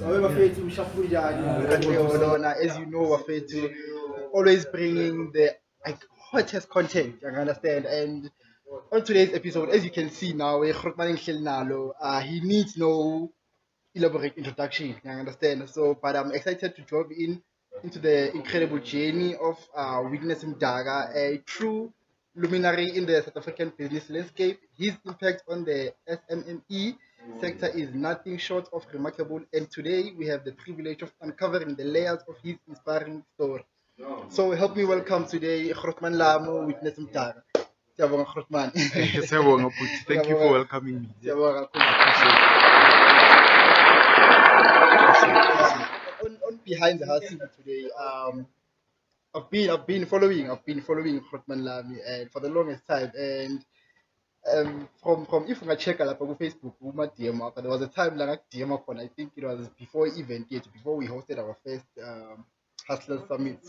As you know, Wafetu, always bringing the hottest content, you understand? And on today's episode, as you can see now, he needs no elaborate introduction, you understand? So, but I'm excited to drop into the incredible journey of Witness Mdaka, a true luminary in the South African business landscape. His impact on the SMME sector is nothing short of remarkable, and today we have the privilege of uncovering the layers of his inspiring story. So help me welcome today Grootman Lamo, Witness Mdaka. Siyabonga, Grootman. Siyabonga, Puti. Thank you for welcoming me. Siyabonga, I appreciate it. on behind the scene today, I've been following Grootman Lami and for the longest time, and from if I check out on Facebook, there was a time like DM up on, I think it was before event yet, before we hosted our first Hustlers Summit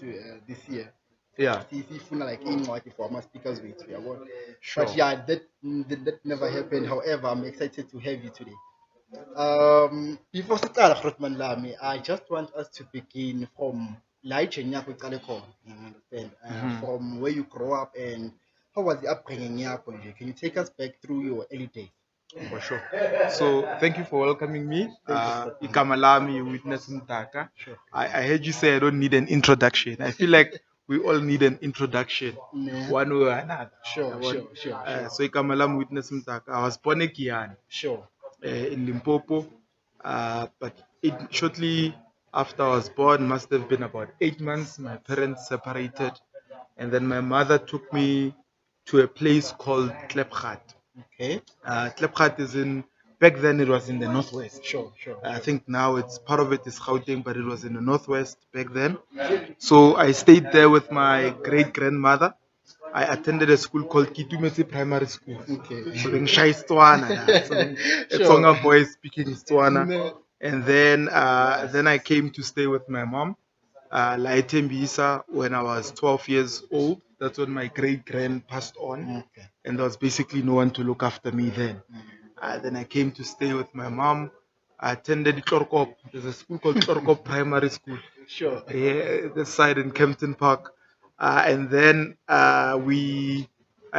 this year. Yeah. Sifuna like in for my speakers with we are Sure. But yeah, that never happened. However, I'm excited to have you today. Before Sitala Grootman Lami, I just want us to begin from Laichen Yako Kaleko, you understand? From where you grow up and how was the upbringing Yako? Can you take us back through your early days? For sure. So thank you for welcoming me. Thank you. Ikamalami, Witness Mdaka. Sure. I heard you say I don't need an introduction. I feel like we all need an introduction, one way or another. Sure. So Ikamalami, Witness Mdaka. I was born in Kian, Sure. in Limpopo, but shortly after I was born, must have been about 8 months, my parents separated, and then my mother took me to a place called Klepgat. Okay. Klepgat is back then it was in the northwest. Sure. I think now it's part of it is Gauteng, but it was in the northwest back then. So I stayed there with my great grandmother. I attended a school called Kitumetse Primary School. Okay. So then Shai Stwana, it's Tsonga boys speaking Stwana. And then I came to stay with my mom, La Tembisa, when I was 12 years old. That's when my great grand passed on, and there was basically no one to look after me then. Then I came to stay with my mom. I attended Tlorkop. There's a school called Tlorkop Primary School. Sure. Yeah, this side in Kempton Park. And then I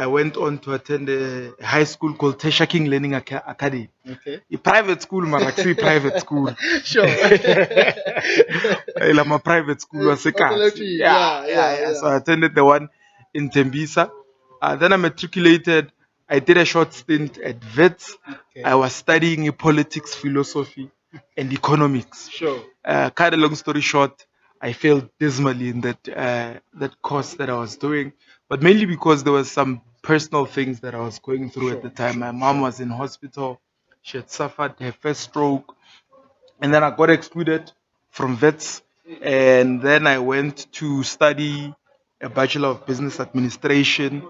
went on to attend a high school called Tesha King Learning Academy. Okay. A private school, Maraxi private school. Sure. I'm a private school. Yeah. So I attended the one in Tembisa. Then I matriculated. I did a short stint at Wits. Okay. I was studying politics, philosophy, and economics. Sure. Cut a long story short, I failed dismally in that course that I was doing, but mainly because there was some personal things that I was going through at the time. My mom was in hospital; she had suffered her first stroke, and then I got excluded from vets, and then I went to study a Bachelor of Business Administration,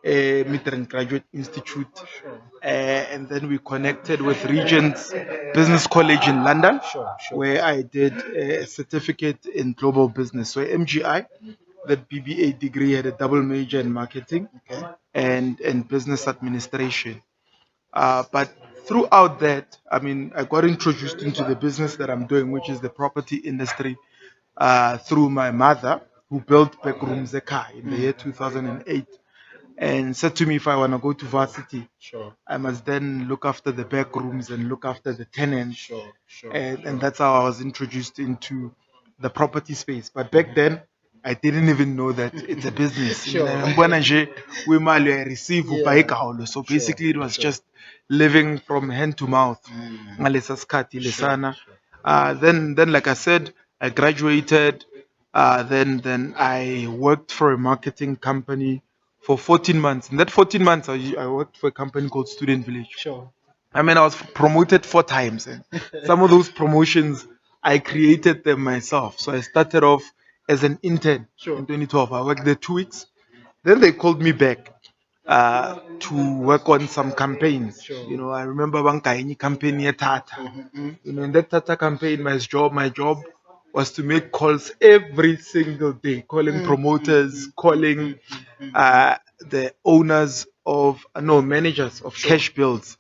Midrand Graduate Institute, and then we connected with Regent's Business College in London, where I did a certificate in global business. So MGI, that BBA degree, had a double major in marketing and business administration. But throughout that, I mean, I got introduced into the business that I'm doing, which is the property industry, through my mother, who built Backrooms Zeka in the year 2008, and said to me, if I want to go to varsity, I must then look after the back rooms and look after the tenants. And that's how I was introduced into the property space. But back then, I didn't even know that it's a business. Mbona nje, wemali uyayirreceive, ubhaye igawulo. So basically, it was just living from hand to mouth. Ngalesa skhathi lesana. Then, like I said, I graduated. Then I worked for a marketing company for 14 months. In that 14 months, I worked for a company called Student Village. Sure. I mean, I was promoted 4 times, and some of those promotions I created them myself. So I started off as an intern in 2012. I worked there 2 weeks. Then they called me back to work on some campaigns. You know, I remember one campaign near Tata. You know, in that Tata campaign, my job was to make calls every single day, calling promoters, calling the owners of, no, managers of cash bills,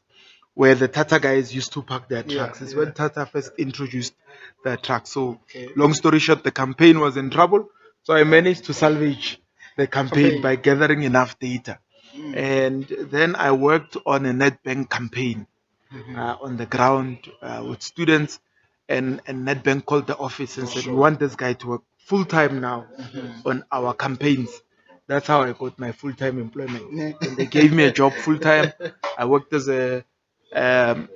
where the Tata guys used to park their Yeah, trucks. It's yeah. when Tata first introduced their trucks. So, Okay. long story short, the campaign was in trouble. So I managed to salvage the campaign by gathering enough data. And then I worked on a Netbank campaign on the ground with students, and Netbank called the office and said, "We want this guy to work full time now on our campaigns." That's how I got my full time employment. And they gave me a job full time. I worked as a um,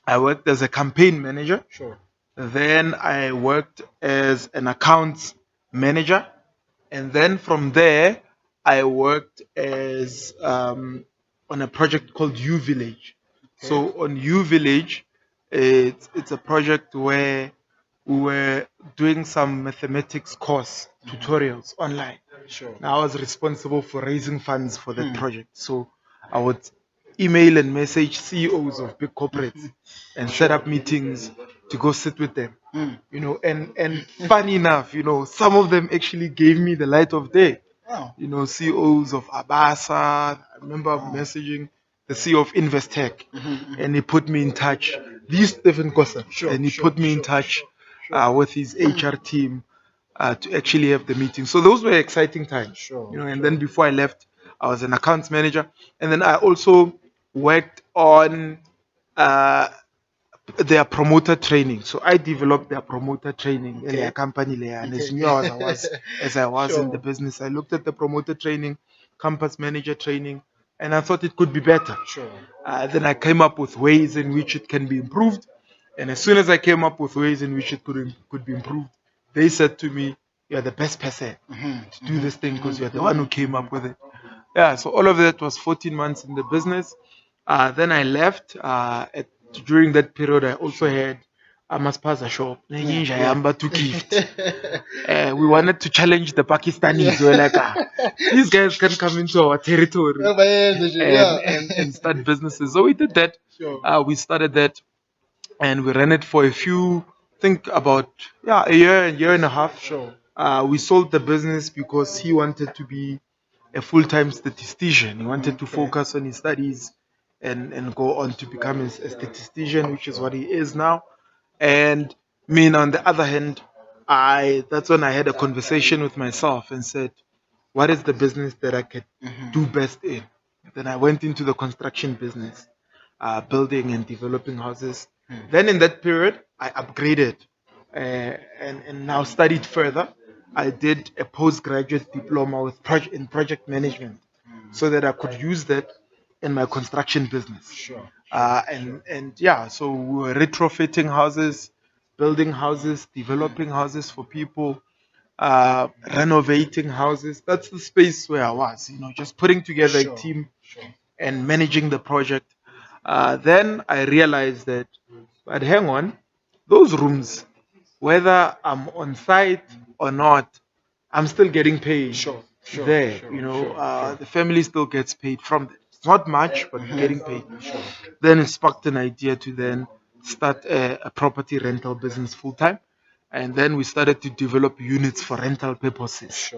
I worked as a campaign manager. Sure. Then I worked as an accounts manager, and then from there I worked as on a project called U Village. So on U Village, it's a project where we were doing some mathematics course tutorials online. Sure. Now I was responsible for raising funds for that project. So I would email and message CEOs of big corporates and set up meetings to go sit with them. And funny enough, some of them actually gave me the light of day. Wow. CEOs of Abasa. I remember messaging the CEO of Investec, and he put me in touch. This Stephen Kosa, and he put me in touch with his HR team to actually have the meeting. So those were exciting times. And then before I left, I was an accounts manager, and then I also worked on uh, their promoter training. So I developed their promoter training in their company layer. And as new as I was in the business, I looked at the promoter training, campus manager training, and I thought it could be better. Then I came up with ways in which it can be improved. And as soon as I came up with ways in which it could be improved, they said to me, "You're the best person to do this thing because you're the one who came up with it." Yeah, so all of that was 14 months in the business. Then I left. During that period, I also had a Maspaza shop. To gift. We wanted to challenge the Pakistanis. We were like, these guys can come into our territory and start businesses. So we did that. We started that, and we ran it for a few, think about a year and a half. We sold the business because he wanted to be a full-time statistician. He wanted to focus on his studies and go on to become a statistician, which is what he is now. And me, on the other hand, I that's when I had a conversation with myself and said, what is the business that I could do best in? Then I went into the construction business, building and developing houses. Then in that period, I upgraded and now studied further. I did a postgraduate diploma in project management so that I could use that in my construction business. And yeah, so we were retrofitting houses, building houses, developing houses for people, renovating houses. That's the space where I was, just putting together a team and managing the project. Then I realized that, but hang on, those rooms, whether I'm on site or not, I'm still getting paid there. The family still gets paid from it. It's not much, but we're getting paid. Then it sparked an idea to then start a property rental business full time. And then we started to develop units for rental purposes.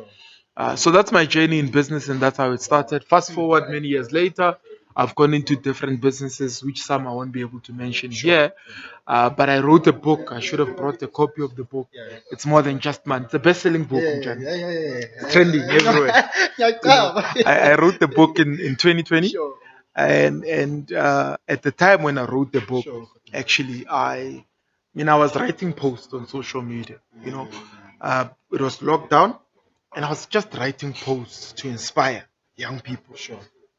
So that's my journey in business, and that's how it started. Fast forward many years later, I've gone into different businesses, which some I won't be able to mention here. But I wrote a book. I should have brought a copy of the book. It's more than just man. It's a best-selling book. It's trending everywhere. I wrote the book in 2020, and at the time when I wrote the book, actually, I was writing posts on social media. It was lockdown, and I was just writing posts to inspire young people.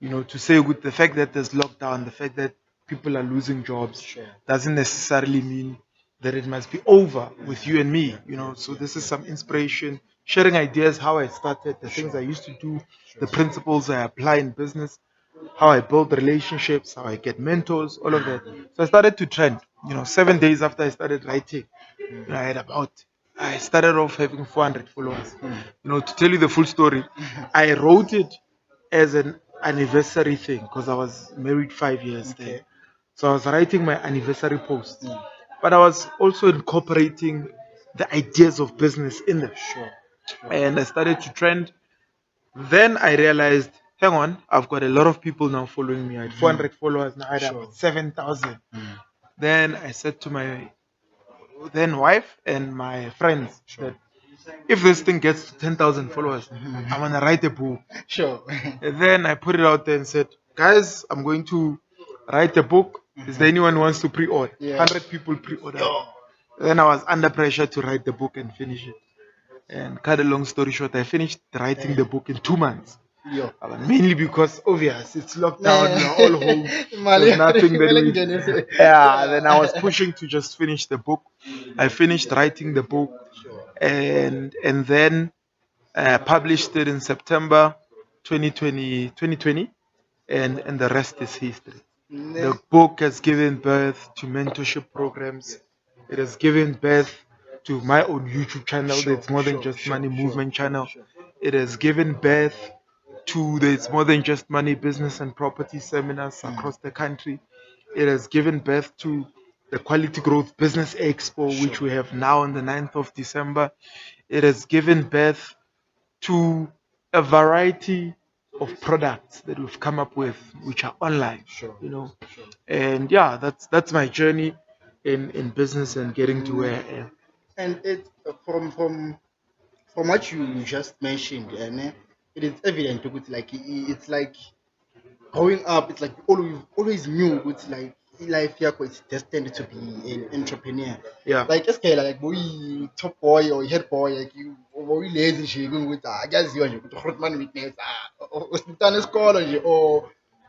To say with the fact that there's lockdown, the fact that people are losing jobs doesn't necessarily mean that it must be over with you and me. So this is some inspiration, sharing ideas, how I started, the things I used to do, the principles I apply in business, how I build relationships, how I get mentors, all of that. So I started to trend. 7 days after I started writing, I had I started off having 400 followers. To tell you the full story, I wrote it as an anniversary thing because I was married 5 years then. So I was writing my anniversary post, but I was also incorporating the ideas of business in them. And I started to trend. Then I realized hang on, I've got a lot of people now following me. I had 400 followers, now I had Sure. about 7,000. Then I said to my then wife and my friends that if this thing gets to 10,000 followers, I'm gonna write a book. Sure. And then I put it out there and said, guys, I'm going to write a book. Is there anyone who wants to pre-order? Yeah. 100 people pre-ordered. Then I was under pressure to write the book and finish it. And cut a long story short, I finished writing the book in 2 months. Yo. Mainly because obvious, it's lockdown, we're all home. Mali- There's nothing that Mali we. ngenise. Yeah, then I was pushing to just finish the book. I finished writing the book, and then published it in September 2020, and the rest is history. The book has given birth to mentorship programs. It has given birth to my own YouTube channel. That's more than just money movement channel. It has given birth to the It's More Than Just Money business and property seminars across the country. It has given birth to the Quality Growth Business Expo, which we have now on the 9th of December. It has given birth to a variety of products that we've come up with, which are online. You know, and yeah, that's my journey in business and getting to where I am. And it's from what you just mentioned, and it is evident ukuthi like it's like growing up, it's like always knew it's like life yakho is destined to be an entrepreneur. Yeah. Like escala like boy top boy or head boy like you boy lazy nje ukuthi akaziwa nje ukuthi Grootman witness usitana isikolo nje or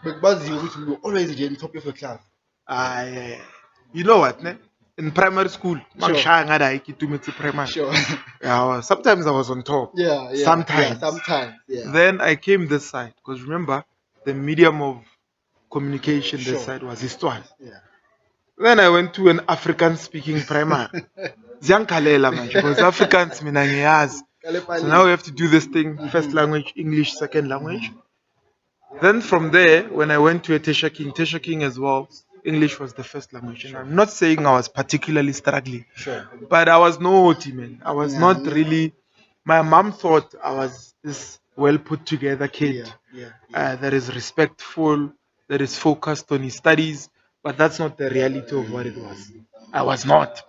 bekubaziwa ukuthi you always nje in top of your class. You know what, ne? In primary school, Sure. primary. Sure. Yeah, sometimes I was on top. Yeah, Sometimes. Yeah. Then I came this side because remember the medium of communication Sure. this side was Histoire. Yeah. Then I went to an African speaking primary. Ziyankalela manje because Africans mina ngiyazi. So now we have to do this thing, first language, English, second language. Then from there, when I went to a Tesha King as well, English was the first language. And I'm not saying I was particularly struggling, Sure. but I was naughty, man. I was Yeah, not yeah. really. My mom thought I was this well put together kid that is respectful, that is focused on his studies, but that's not the reality of what it was. I was not.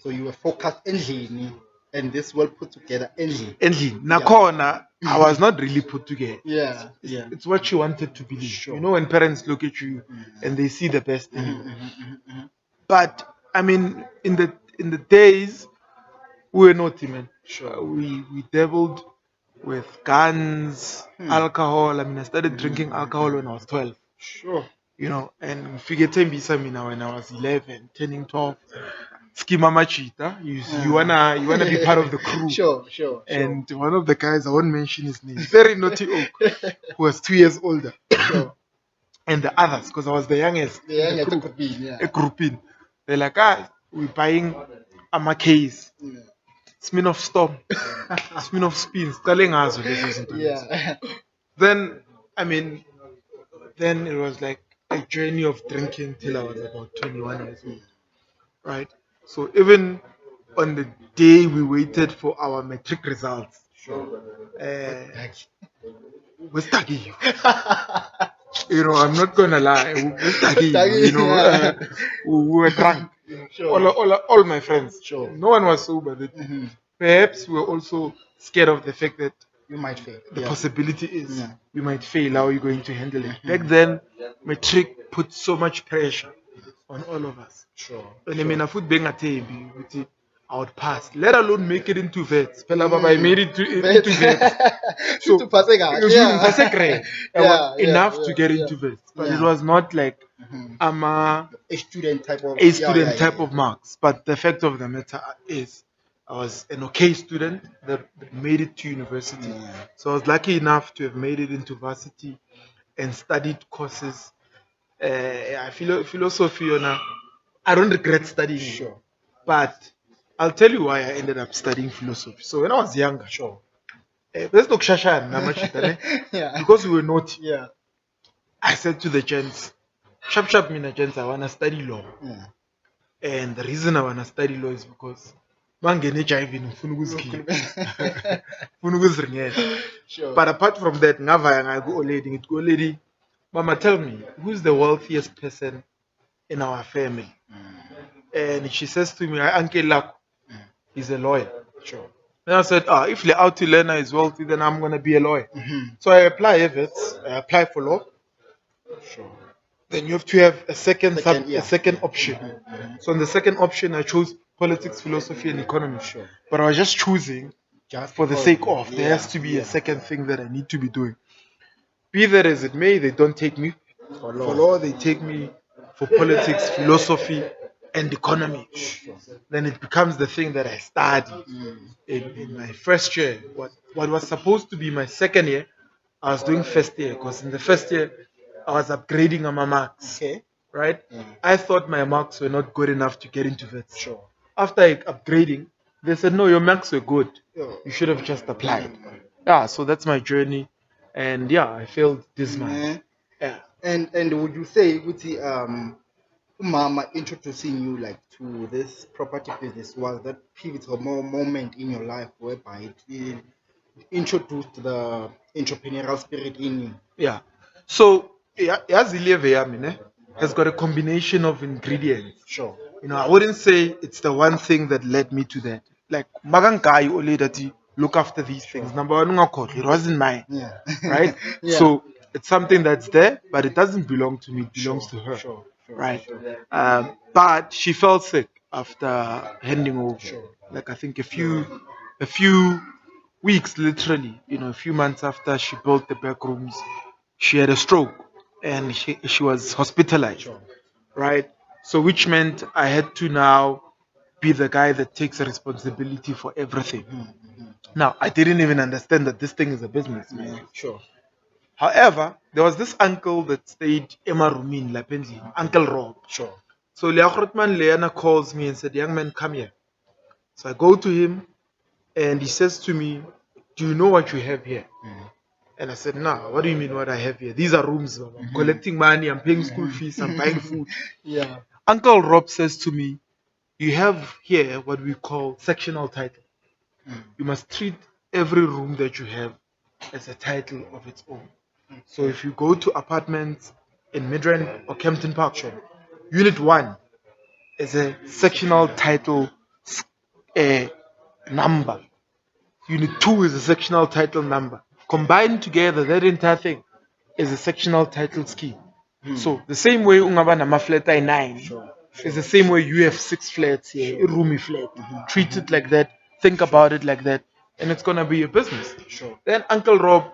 So you were focused endlini and this well put together endlini. Endlini. Nakhona, I was not really put together. Yeah. It's what you wanted to believe. Sure. You know, when parents look at you and they see the best in you. But I mean, in the days, we were naughty, man. Sure. We dabbled with guns, alcohol. I mean, I started drinking alcohol when I was 12. Sure. You know, and figure Tembisa mina when I was 11, turning 12. Schema machita. You wanna be part of the crew. Sure. And one of the guys, I won't mention his name, very naughty oak, who was 2 years older. Sure. And the others, because I was the youngest. The in youngest group, could be, yeah. a group in. They're like, we're buying a case. Yeah. Smin of Storm, Smin of Spins, telling us lezo zinto lezo. Yeah. Then, I mean, then it was like a journey of drinking till I was about 21 years old. Right? So even on the day we waited for our matric results, we're stuck in you. You know, I'm not gonna lie, we're stuck in you. You know, we were drunk. Sure. All my friends. Sure. No one was sober. Perhaps we were also scared of the fact that You might fail. the possibility is Yeah. you might fail. How are you going to handle it? Back then, matric put so much pressure on all of us. Sure. And I mean, I would pass, let alone make it into vets. Phela baba, I made it into vets. So To pass a guy. it was Yeah. pass a grade. I was enough to get yeah. into vets, but Yeah. it was not like I'm a student type of student type of marks. But the fact of the matter is, I was an okay student that made it to university. Yeah. So I was lucky enough to have made it into varsity and studied courses. Philosophy, I don't regret studying it. Sure. But I'll tell you why I ended up studying philosophy. So when I was younger, Sure. let's look shashan, namashita, ne? Yeah. Because we were naughty. Yeah. I said to the gents, sharp mina gents, I wanna study law. Yeah. And the reason I wanna study law is because mangene ejivini ngifuna ukuzikhipha Ukhulume- ngifuna ukuziringela. Sure. But apart from that ngavaya ngayo ku-olady ngithi ku-olady, mama, tell me, who's the wealthiest person in our family? And she says to me, uncle lakho, he's a lawyer. Sure. Then I said, if Leauti Lena is wealthy, then I'm going to be a lawyer. Mhm. So I apply EVETS, I apply for law. Sure. Then you have to have a Yeah. a second option. So on the second option, I chose politics, philosophy, and economy. Sure. But I was just choosing Just for the because- sake of there has to be a second thing that I need to be doing. Be that as it may, they don't take me For for law. law, they take me for politics, philosophy, and economics. Then it becomes the thing that I studied in my first year. What was supposed to be my second year, I was doing first year, because in the first year I was upgrading on my marks. Okay. Right? I thought my marks were not good enough to get into vets. Sure. After upgrading, they said, no, your marks were good. You should have just applied. Yeah, so that's my journey. And yeah, I failed this month. Mhm. Yeah. And would you say ukuthi mama introducing you like to this property business was that pivotal moment in your life whereby it introduced the entrepreneurial spirit in you? Yeah. So yazi ileve yami ne has got a combination of ingredients. Sure. I wouldn't say it's the one thing that led me to that. Like magangai ole that look after these things. Number one, it wasn't mine. Yeah. Right? Yeah. So it's something that's there, but it doesn't belong to me. It belongs to her. Sure. Right? But she fell sick after handing over. Like I think a few weeks, literally, a few months after she built the back rooms, she had a stroke and she was hospitalized. Right? So which meant I had to now be the guy that takes responsibility for everything. Now I didn't even understand that this thing is a business, man. Sure. However, there was this uncle that stayed Emma Rumin, Lapendli, Uncle Rob. Sure. So Leah Grootman Leana calls me and said, young man, come here. So I go to him and he says to me, do you know what you have here? And I said, nah, what do you mean what I have here? These are rooms. I'm collecting money, I'm paying school fees, I'm buying food. Yeah. Uncle Rob says to me, you have here what we call sectional title. You must treat every room that you have as a title of its own. So if you go to apartments in Midrand or Kempton Park, Unit 1 is a sectional title number. Unit 2 is a sectional title number. Combined together, that entire thing is a sectional title scheme. So the same way ungaba nama-flat ayi-9 is the same way you have 6 flats here, a roomy flat. Treat it like that, think about it like that, and it's gonna be a business. Then Uncle Rob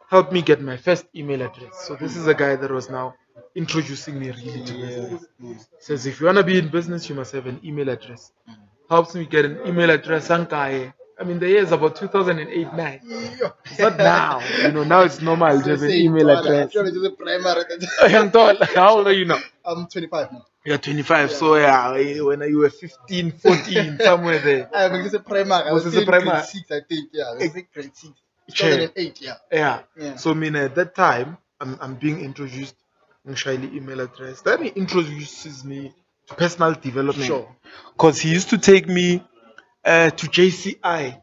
helped me get my first email address. So this is a guy that was now introducing me really to business. He says if you wanna be in business, you must have an email address. Helps me get an email address. I mean, the year is about 2008, 9. It's not now. Now it's normal to have an email address. Young Tol, how old are you now? I'm 25 now. You're 25, so yeah, when you were 15, 14, somewhere there. I was a primary. I Was was this a still in primary? grade 6, I think. Yeah, I was in grade 6. Sure. 2008, yeah. Yeah. So, I mean, at that time, I'm being introduced in Shaili email address. Then he introduces me to personal development. Sure. Because he used to take me to JCI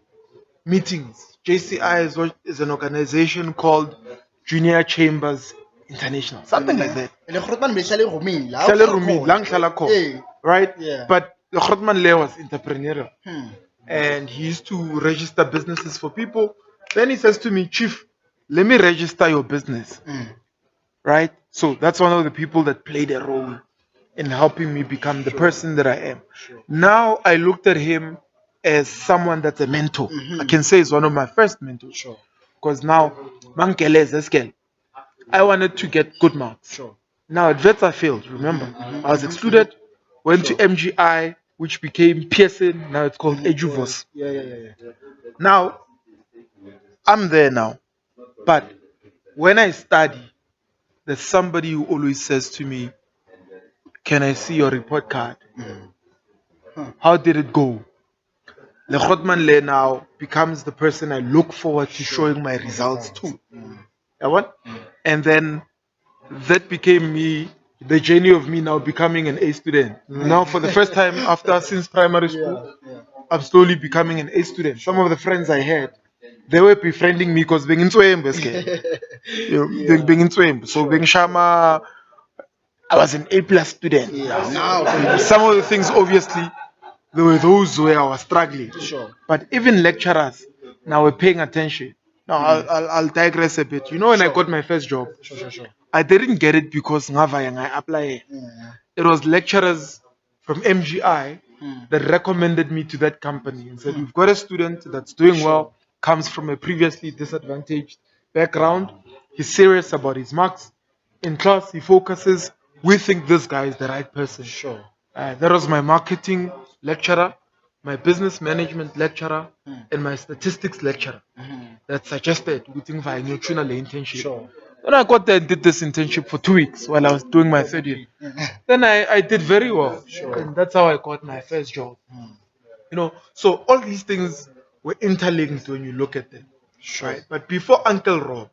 meetings. JCI is an organization called Junior Chambers International, something like that. And the Grootman Meshale Romin, la Hlale o Rumi, khona. lang hlala khona, Eh, right? Yeah. But the Grootman Le was entrepreneurial. Hmm. And he used to register businesses for people. Then he says to me, Chief, let me register your business. Right? So that's one of the people that played a role in helping me become the person that I am. Now I looked at him as someone that's a mentor. I can say he's one of my first mentors. Sure. Because now, Mankele is a scale. I wanted to get good marks. Sure. Now at VETS I failed, remember? I was excluded, went to MGI, which became Pearson, now it's called Eduvos. Yeah. Now, I'm there now. But when I study, there's somebody who always says to me, can I see your report card? How did it go? Le Grootman Le now becomes the person I look forward to showing my results to. Yeah, what? And then that became me, the journey of me now becoming an A student. Now, for the first time since primary school, I'm slowly becoming an A student. Some of the friends I had, they were befriending me because being in so being Shama, I was an A plus student. Yeah, now. Some of the things, obviously, there were those where I was struggling. Sure. But even lecturers now were paying attention. Now I'll digress a bit. You know, when I got my first job, Sure. I didn't get it because ngavaya I apply. Yeah. It was lecturers from MGI that recommended me to that company and said, "We've got a student that's doing well, comes from a previously disadvantaged background. He's serious about his marks. In class, he focuses. We think this guy is the right person." Sure. That was my marketing lecturer, my business management lecturer, and my statistics lecturer that suggested we think for a nutritional internship. Sure. Then I got there and did this internship for 2 weeks while I was doing my third year. Then I did very well. Sure. And that's how I got my first job. You know, so all these things were interlinked when you look at them. Sure. Right? But before Uncle Rob,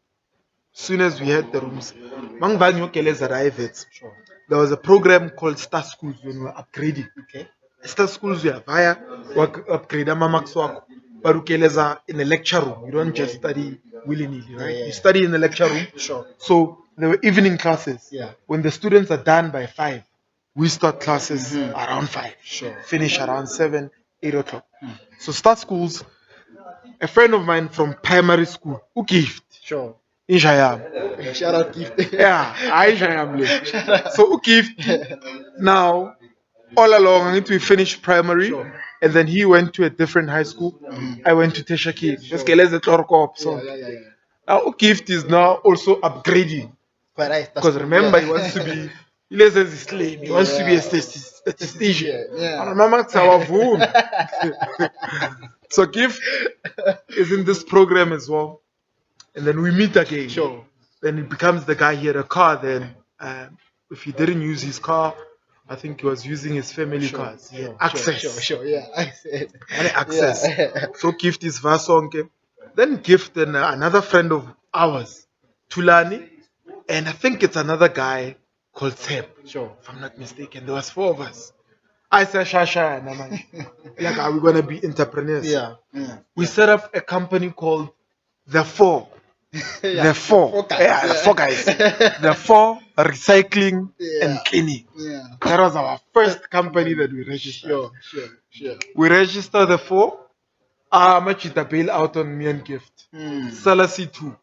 soon as we had the rooms, Mang Vanyo Keles arrived. Sure. There was a program called Star Schools when we were upgrading. Okay. Star Schools we are via upgrade marks wako. But ukeleza in a lecture room. You don't just study willy-nilly, right? Yeah. You study in the lecture room. Sure. So there were evening classes. Yeah. When the students are done by 5, we start classes around 5. Sure. Finish around 7, 8 o'clock. So Star Schools, a friend of mine from primary school, who gift. Sure. In Shayam. Shout out gift. Yeah, I Shayam. So who gift now all along until we finished primary. Sure. And then he went to a different high school. I went to Teshaki. Yeah. Now gift is now also upgrading. Because remember, he wants to be he wants to be a statistician. So gift is in this program as well. And then we meet again. Sure. Then he becomes the guy. He had a car then. If he didn't use his car, I think he was using his family cars. Access. Sure. Yeah. Access. So gift is Vasonke. Then gift and another friend of ours, Tulani, and I think it's another guy called Seb. Sure. If I'm not mistaken, there was 4 of us. I said Shasha and I'm like, are we gonna be entrepreneurs? Yeah. We set up a company called The 4. The 4. Four guys. Yeah, the 4 guys. The 4 recycling and cleaning. Yeah. That was our first company that we registered. Sure. We registered the 4. How much is the bail out on me and gift? Salasi 2.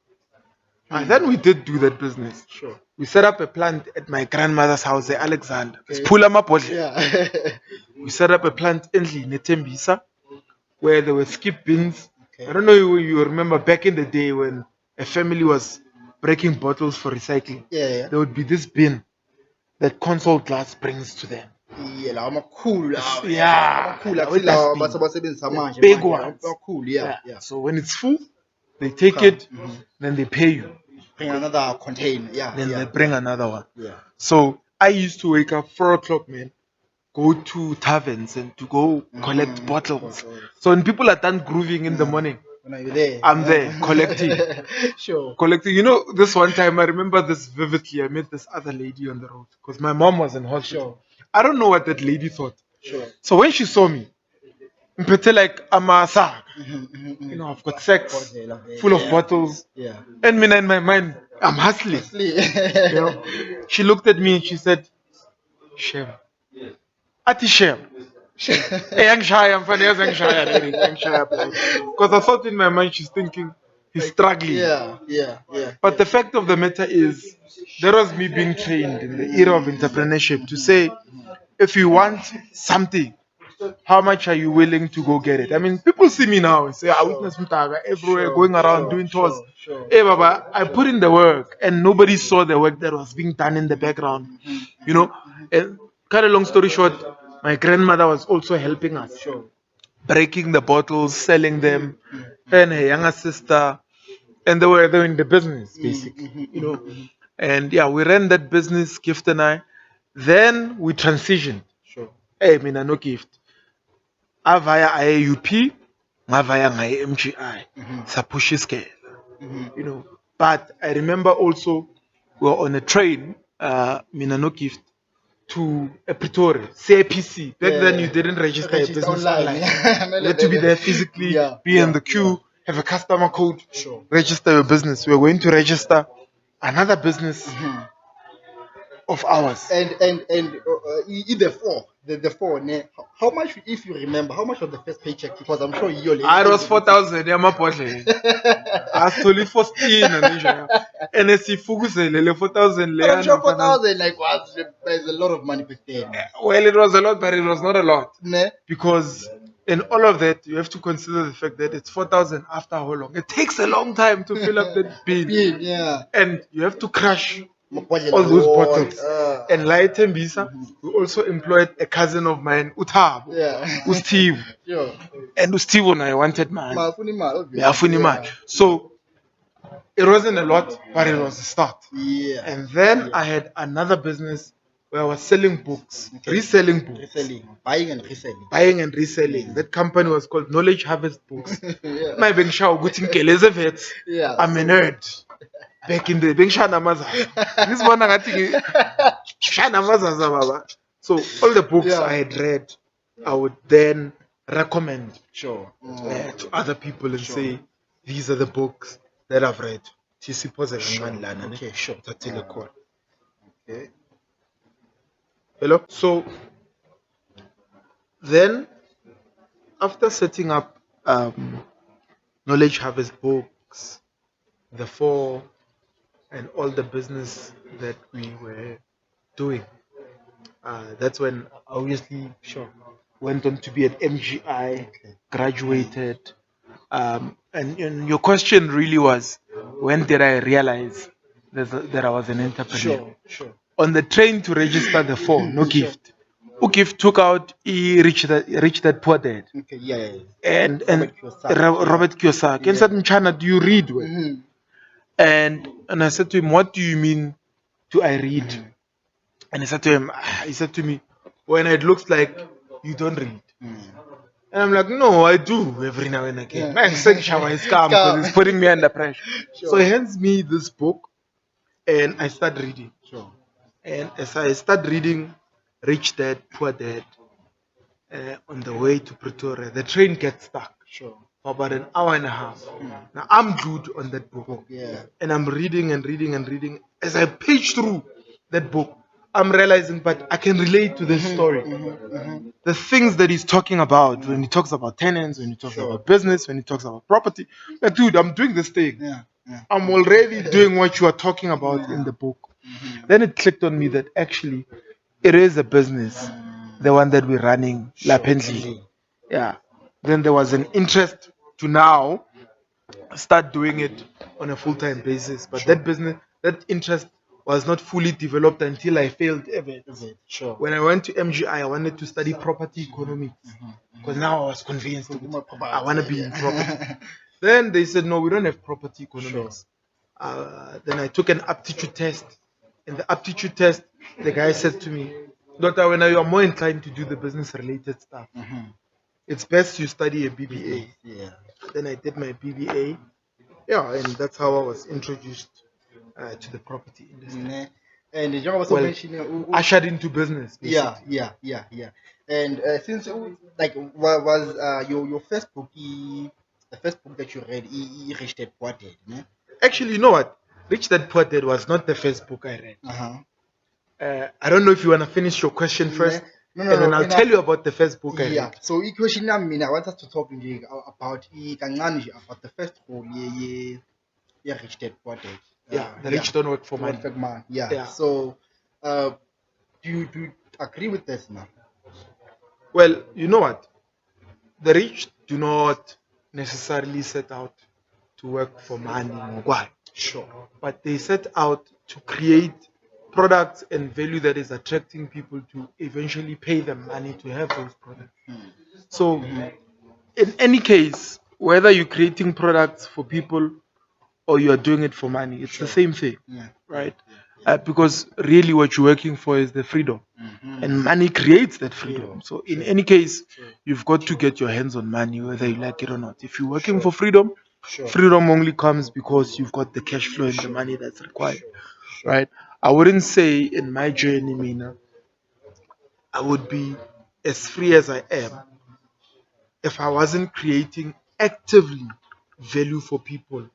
And then we did do that business. Sure. We set up a plant at my grandmother's house, Alexander. It's Pulama Podle. Yeah. We set up a plant in Tembisa where there were skip bins. Okay. I don't know if you remember back in the day when a family was breaking bottles for recycling. Yeah. There would be this bin that console glass brings to them. Yeah, I'm cool. Yeah. Cool. Big ones. Cool. Yeah. So when it's full, they take it, then they pay you. Bring another container. Yeah. Then they bring another one. Yeah. So I used to wake up 4 o'clock, man, go to taverns and to go collect bottles. So when people are done grooving in the morning, When are you there? I'm there collecting. Sure. Collecting. You know, this one time I remember this vividly. I met this other lady on the road because my mom was in hospital. Sure. I don't know what that lady thought. Sure. So when she saw me, like I'm a sack. You know, I've got sacks full of bottles. Yeah. And in my mind, I'm hustling. You know, she looked at me and she said, Shem. Ati Shem. Because I thought in my mind she's thinking he's struggling. Yeah. But the fact of the matter is, that was me being trained in the era of entrepreneurship to say, if you want something, how much are you willing to go get it? I mean, people see me now and say, I witness Mdaka everywhere, going around doing tours. Hey, Baba, I put in the work and nobody saw the work that was being done in the background. You know, and cut a long story short, my grandmother was also helping us. Breaking the bottles, selling them, and her younger sister, and they were in the business, basically. You know, and yeah, we ran that business, Gift and I. Then we transitioned. Hey, mina no gift. Via IAUP, via MGI. Sapushi scale. You know. But I remember also we were on a train, mina no gift. to a Pretoria, say a PC. Back then, you didn't register a Register business online. online. Yeah. You had to be there physically, Yeah, be in yeah, the queue, have a customer code, Sure. register your business. We are going to register another business of ours. And the four, the four. How much, if you remember, how much was the first paycheck? Because I'm sure you're I was 4,000. Yeah, my potle. I was totally 14 and it's le 4,000 But I'm sure le 4,000 like was there's a lot of money back then. well, it was a lot, but it was not a lot. Ne? Because in all of that, you have to consider the fact that it's 4,000 after how long? It takes a long time to fill up that bin. Yeah. And you have to crush Mabhodlela all those wonke, bottles. And like Tembisa, we also employed a cousin of mine, Utabo, Yeah. Steve. Sure. And Steve and I wanted man. Mafuna imali, obviously. Meyafuna imali. So it wasn't a lot, but it was a start. Yeah. And then I had another business where I was selling books, Okay. reselling books, Reselling, buying and reselling. buying and reselling. That company was called Knowledge Harvest Books. Yeah. My bank show good in Keleze vets. Yeah, I'm a nerd. Back in the bank show namazaza. This one I think namazaza baba. So all the books Yeah. I had read, I would then recommend Sure. to other people and say, these are the books that I've read. Okay, sure. That'll call. Okay. Hello. So then, after setting up Knowledge Harvest Books, the four, and all the business that we were doing, that's when obviously went on to be at MGI, graduated, and your question really was, when did I realize that I was an entrepreneur? Sure. On the train to register the four, no gift. Who gift took out rich that poor dad. Okay, yeah. And Robert Kiyosaki, Robert Kiyosaki. And said, Mchana, do you read? Well? Mhm. And I said to him, what do you mean do I read? And he said to me, when it looks like you don't read. And I'm like, no, I do every now and again. My shower is calm because it's putting me under pressure. So he hands me this book and I start reading. Sure. And as I start reading Rich Dad, Poor Dad, on the way to Pretoria, the train gets stuck Sure. for about an hour and a half. Now I'm good on that book. Yeah. And I'm reading and reading and reading. As I page through that book, I'm realizing, but I can relate to this story. The things that he's talking about when he talks about tenants, when he talks about business, when he talks about property. But dude, I'm doing this thing. Yeah. I'm already doing what you are talking about in the book. Then it clicked on me that actually it is a business, the one that we're running, Lapendli. Yeah. Then there was an interest to now start doing it on a full-time basis. But that business, that interest was not fully developed until I failed events. Sure. When I went to MGI, I wanted to study property economics because now I was convinced I want to be in property. Then they said, no, we don't have property economics. Then I took an aptitude test. In the aptitude test, the guy said to me, Doctor, when you are more inclined to do the business related stuff, it's best you study a BBA. Yeah. Then I did my BBA. Yeah, and that's how I was introduced to the property industry. And the job was Well, mentioning ushered into business. Basically. yeah. And since like what was your first book, the first book that you read, he reached that what did, ne? Actually, you know what? Rich Dad Poor Dad was not the first book I read. I don't know if you want to finish your question first. No, and then I'll tell you about the first book I Yeah. read. So the question now, I want us to talk about the first whole yeah, Rich Dad Poor Dad. Yeah, the rich don't work for money. Man. Yeah. Yeah. So, do you agree with this now? Well, you know what? The rich do not necessarily set out to work for money. Why? Sure. But they set out to create products and value that is attracting people to eventually pay them money to have those products. So, in any case, whether you're creating products for people or you are doing it for money, it's the same thing, right? Because really, what you're working for is the freedom, and money creates that freedom. So, in any case, you've got to get your hands on money, whether you like it or not. If you're working for freedom, freedom only comes because you've got the cash flow and the money that's required, right? I wouldn't say in my journey, Mina, I would be as free as I am if I wasn't creating actively value for people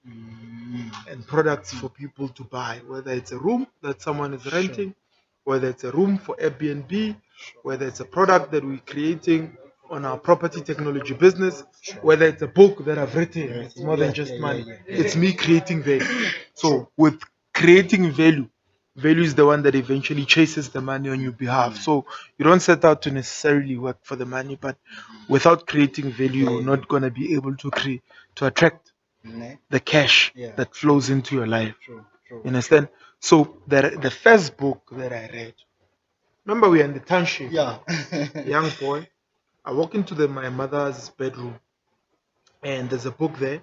and products for people to buy, whether it's a room that someone is renting, whether it's a room for Airbnb, whether it's a product that we're creating on our property technology business, whether it's a book that I've written. It's more than just money. It's me creating value. So with creating value, value is the one that eventually chases the money on your behalf. So you don't set out to necessarily work for the money, but without creating value, you're not gonna be able to create to attract the cash that flows into your life. You understand? So the first book that I read, remember we are in the township, young boy. I walk into my mother's bedroom and there's a book there.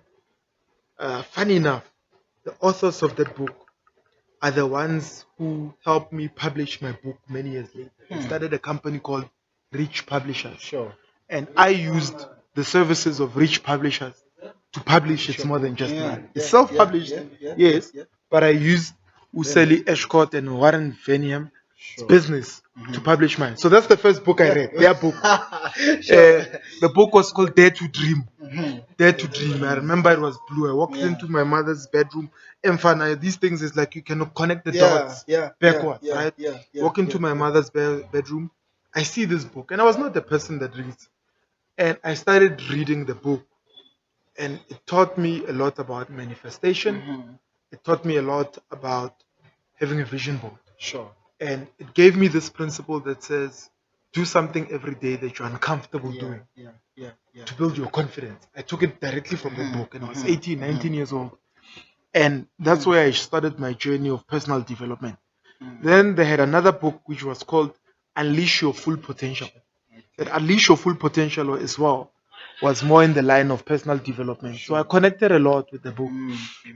Funny enough, the authors of that book are the ones who helped me publish my book many years later. I started a company called Rich Publishers. And I used the services of Rich Publishers to publish It's More Than Just Money. It's self-published, yes, but I used Useli Eshkot and Warren Veniam's business to publish mine. So that's the first book I read, their book. The book was called Dare to Dream. Dare to Dream. I remember it was blue. I walked into my mother's bedroom. And finally, these things is like you cannot connect the dots backwards, right? Walk into my mother's bedroom. I see this book, and I was not the person that reads. And I started reading the book, and it taught me a lot about manifestation. It taught me a lot about having a vision board. And it gave me this principle that says, do something every day that you're uncomfortable doing to build your confidence. I took it directly from the book, and I was 18, 19 years old. And that's where I started my journey of personal development. Then they had another book which was called Unleash Your Full Potential. That Unleash Your Full Potential as well was more in the line of personal development. So I connected a lot with the book.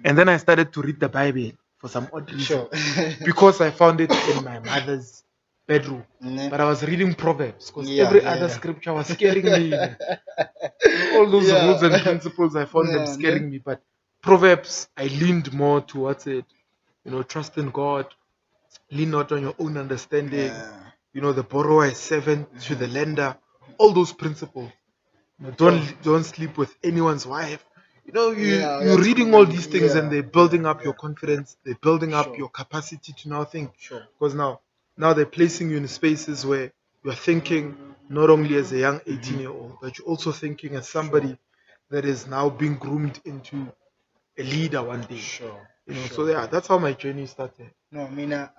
And then I started to read the Bible for some odd reason. Because I found it in my mother's bedroom. But I was reading Proverbs because every other scripture was scaring me. All those rules and principles, I found them scaring me. But Proverbs, I leaned more towards it. Trust in God, lean not on your own understanding. The borrower is servant to the lender. All those principles. Don't sleep with anyone's wife. You're reading all these things and they're building up your confidence. They're building up your capacity to now think. Because now they're placing you in spaces where you're thinking not only as a young 18-year-old, but you're also thinking as somebody that is now being groomed into a leader one day. So yeah, that's how my journey started. No, Mina,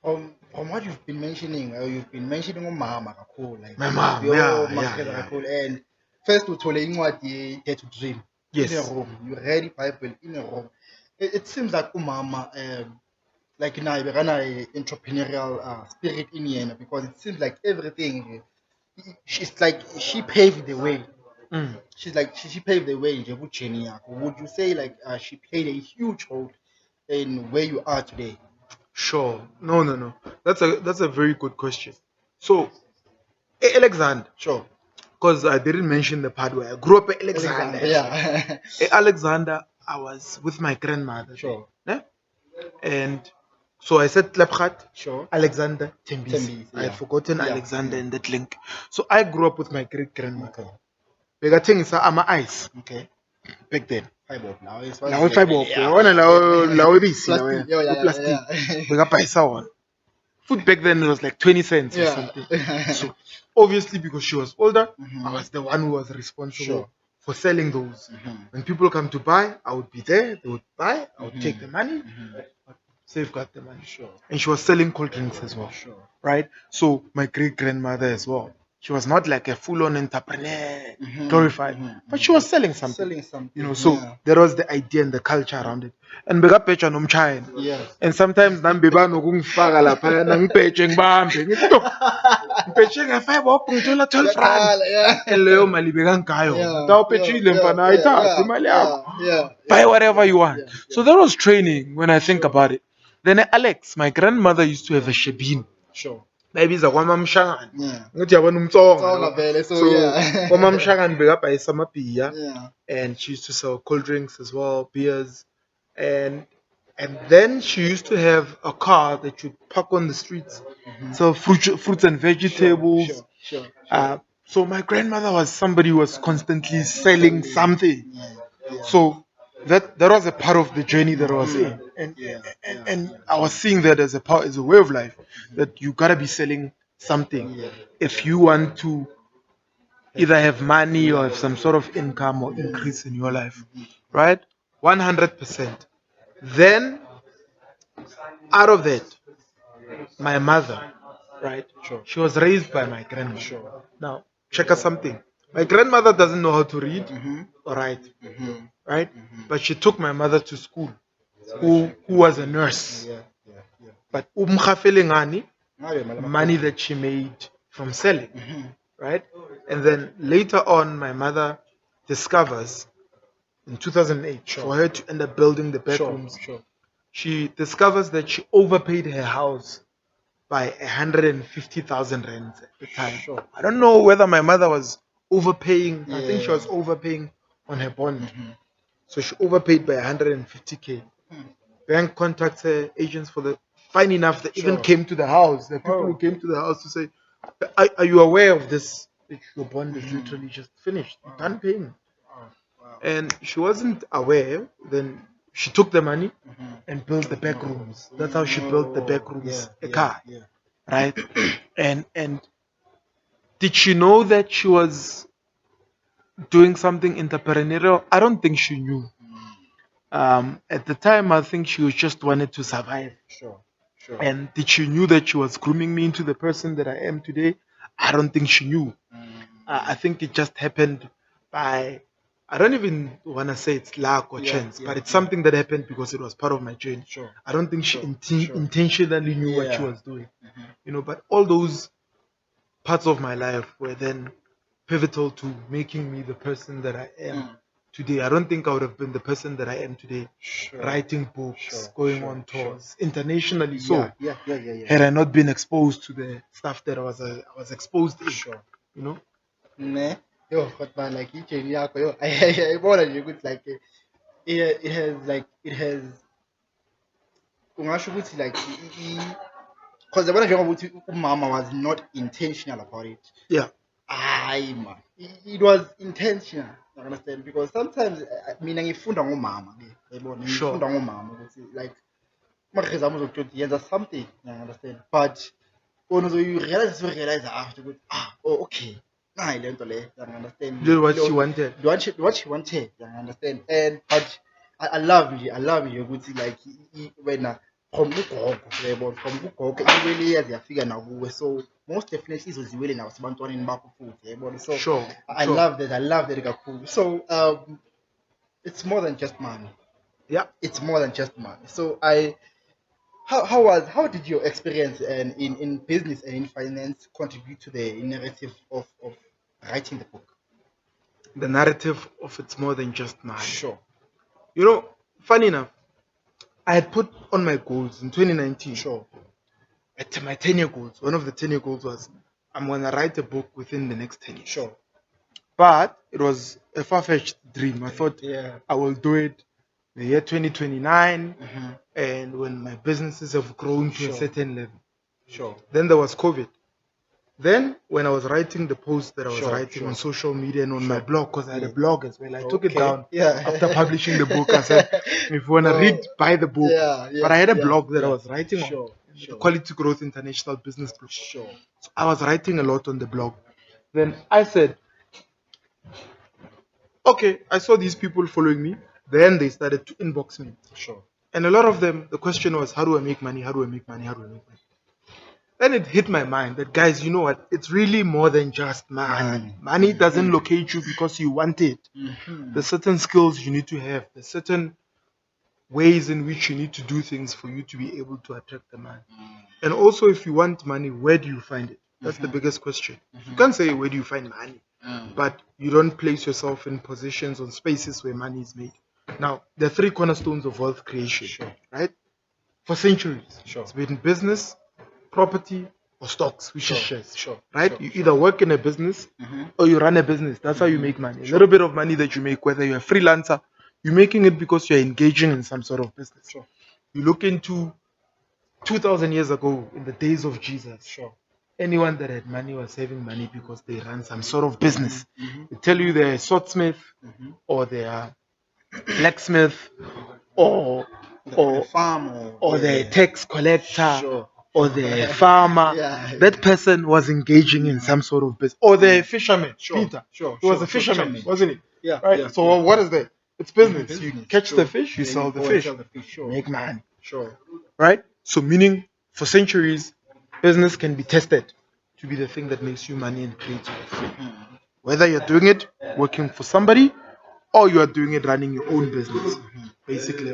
from what you've been mentioning, umama kakhulu, like My mom, and first uthole incwadi Dare to Dream Yes. in a room. You read the Bible in a room. It seems like umama like now we're gonna entrepreneurial spirit in here because it seems like everything she's like she paved the way. She's like she paved the way in Jebu journey. Would you say like she played a huge role in where you are today? Sure. No. That's a very good question. So, Alexander, Sure. because I didn't mention the part where I grew up at Alexander. Yeah. Alexander, I was with my grandmother. Sure. Yeah? And so I said Lepgat, Sure. Alexander Tembisa. Tembisa, I had yeah. forgotten Yeah. Alexander in that link. So I grew up with my great grandmother. Okay. Bekathengisa ama-ice Okay. back then. Five now it's Lawa i-five-bob, uyabona lawa ebisi lawa ya, plastic. bekabhayisa wona. Food back then was like 20 cents or Yeah. something. So obviously because she was older, I was the one who was responsible Sure. for selling those. When people come to buy, I would be there, they would buy, I would take the money, safeguard the money. Sure. And she was selling cold drinks as well. Sure. Right? So my great grandmother as well. She was not like a full-on entrepreneur, glorified, but she was selling something. Selling something. So there was the idea and the culture around it. And bekapetsha nomchayina. Yes. And sometimes nami bebanokungifaka lapha ngipetshe ngibambe ngithi "Yo, ngipetshe nge-5 ngithola 12 rand." Yeah. And leyo mali bekangayo. Utawupetshile mfana ayithathe imali yakho. Yeah. Buy whatever you want. Yeah. So that was training when I think about it. Then Alex, my grandmother used to have a shebeen. Sure. Bayibiza kwamamshangana. Yeah. Ngithi yabona umtsonga. Umtsonga vele, so So yeah. kwamamshangana bekabhayisa amabhiya. Yeah. And she used to sell cold drinks as well, beers. And And then she used to have a car that you park on the streets, sell fruits and vegetables. Sure. So my grandmother was somebody who was constantly selling something. So that was a part of the journey that I was in, and I was seeing that as as a way of life, that you gotta be selling something if you want to either have money or have some sort of income or increase in your life, right? 100%. Then out of that, my mother, right? Sure. She was raised by my grandmother. Sure. Now, check out something. My grandmother doesn't know how to read or write, right? But she took my mother to school, who was a nurse. Yeah. But umkhafelengani, money that she made from selling, right? And then later on, my mother discovers in 2008 for her to end up building the back rooms. She discovers that she overpaid her house by 150,000 rands at the time. I don't know whether my mother was overpaying. I think she was overpaying on her bond. So she overpaid by 150K. Bank contacts her, agents for the. Fine enough, they even came to the house. The people who came to the house to say, are you aware of this? That your bond is literally just finished. You can't pay me. And she wasn't aware. Then she took the money and built the back rooms. That's how she built the back rooms, a car, right? And did she know that she was doing something entrepreneurial? I don't think she knew. At the time, I think she just wanted to survive. Sure. And did she knew that she was grooming me into the person that I am today? I don't think she knew. I think it just happened by, I don't even want to say it's luck or chance, but it's something that happened because it was part of my journey. I don't think she intentionally knew what she was doing. But all those parts of my life were then pivotal to making me the person that I am today. I don't think I would have been the person that I am today, writing books, going on tours internationally. So, had I not been exposed to the stuff that I was exposed in, Ne? Yo, but man, like each and yako, yo, I more than you could like it has ungasho ukuthi like because the one ukuthi umama was not intentional about it. Yeah. Hayi man, it was intentional. You understand? Because sometimes mina ngifunda ngomama ke, yabona ngifunda ngomama ukuthi like makheza muzokuthola yenza something, you understand? But when you realize after oh okay, nayi lento le, you understand? Did what she wanted. What she wanted, you understand? And but I love you ukuthi like wena from ugogo, yabona, from ugogo iwele yaziyafika nakuwe, so most definitely izoziwele nawo sebantwaneni bakho futhi, yabona. So I love that kakhulu. So it's more than just money. Yeah. It's more than just money. So how did your experience in business and in finance contribute to the narrative of writing the book? The narrative of it's more than just money. Sure. Funny enough, I had put on my goals in 2019. Sure. At my 10-year goals, one of the 10-year goals was I'm gonna write a book within the next 10 years. Sure. But it was a far-fetched dream. I thought I will do it the year 2029, and when my businesses have grown to a certain level. Sure. Then there was COVID. Then when I was writing the post that I was writing on social media and on my blog, because I had a blog as well, I took it down after publishing the book. I said, if you want to read, buy the book. But I had a blog that I was writing on, the Quality Growth International Business Blog. So I was writing a lot on the blog. Then I said, okay, I saw these people following me. Then they started to inbox me. Sure. And a lot of them, the question was, how do I make money? How do I make money? How do I make money? Then it hit my mind that, guys, you know what? It's really more than just money. Money doesn't locate you because you want it. There's certain skills you need to have. There's certain ways in which you need to do things for you to be able to attract the money. And also, if you want money, where do you find it? That's the biggest question. You can't say, where do you find money? But you don't place yourself in positions or spaces where money is made. Now, there are 3 cornerstones of wealth creation, right? For centuries. It's been business, property, or stocks, which is shares, right? You either work in a business or you run a business. That's how you make money. A little bit of money that you make, whether you're a freelancer, you're making it because you're engaging in some sort of business. You look into 2,000 years ago, in the days of Jesus, Sure. anyone that had money was having money because they ran some sort of business. They tell you they're a swordsmith, or they're blacksmith, or A farm or they're a tax collector, Sure. or they're a farmer. Yeah. That person was engaging in some sort of business. Or they're a fisherman. Sure. Peter. Sure. He was Sure. a fisherman, Fisherman. wasn't he? Yeah. Right? Yeah. So what is that? It's business. You Business. catch Sure. the fish, you Then sell the go and fish. sell the fish. Sure. Make money. Sure. Right? So meaning for centuries, business can be tested to be the thing that makes you money and creates wealth. Whether you're doing it working for somebody, or you are doing it running your own business, basically.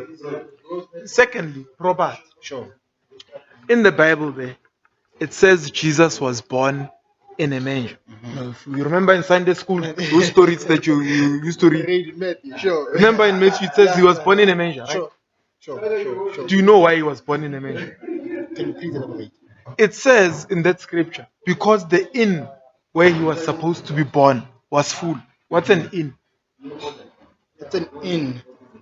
Secondly, property. Sure. In the Bible there, it says Jesus was born in a manger. Now, if you remember in Sunday school, those stories that you used to read. Read Matthew. Sure. Remember in Matthew it says he was born in a manger, right? Sure. Sure. Do you know why he was born in a manger? Can you please elaborate? It says in that scripture, because the inn where he was supposed to be born was full. What's an inn? It's an inn.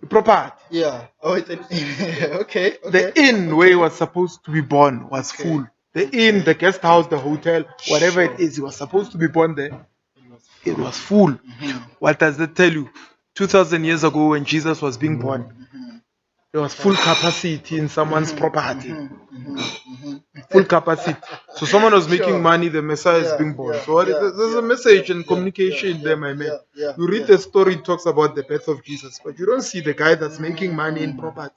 Property. Yeah. Oh, it's an inn. Okay. The inn where he was supposed to be born was full. The inn, the guest house, the hotel, whatever it is, he was supposed to be born there. It was full. What does that tell you? 2,000 years ago, when Jesus was being born, there was full capacity in someone's property. Full capacity. So someone was making money, the Messiah is being born. So there's a message and communication there, my man. You read the story, it talks about the birth of Jesus, but you don't see the guy that's making money in property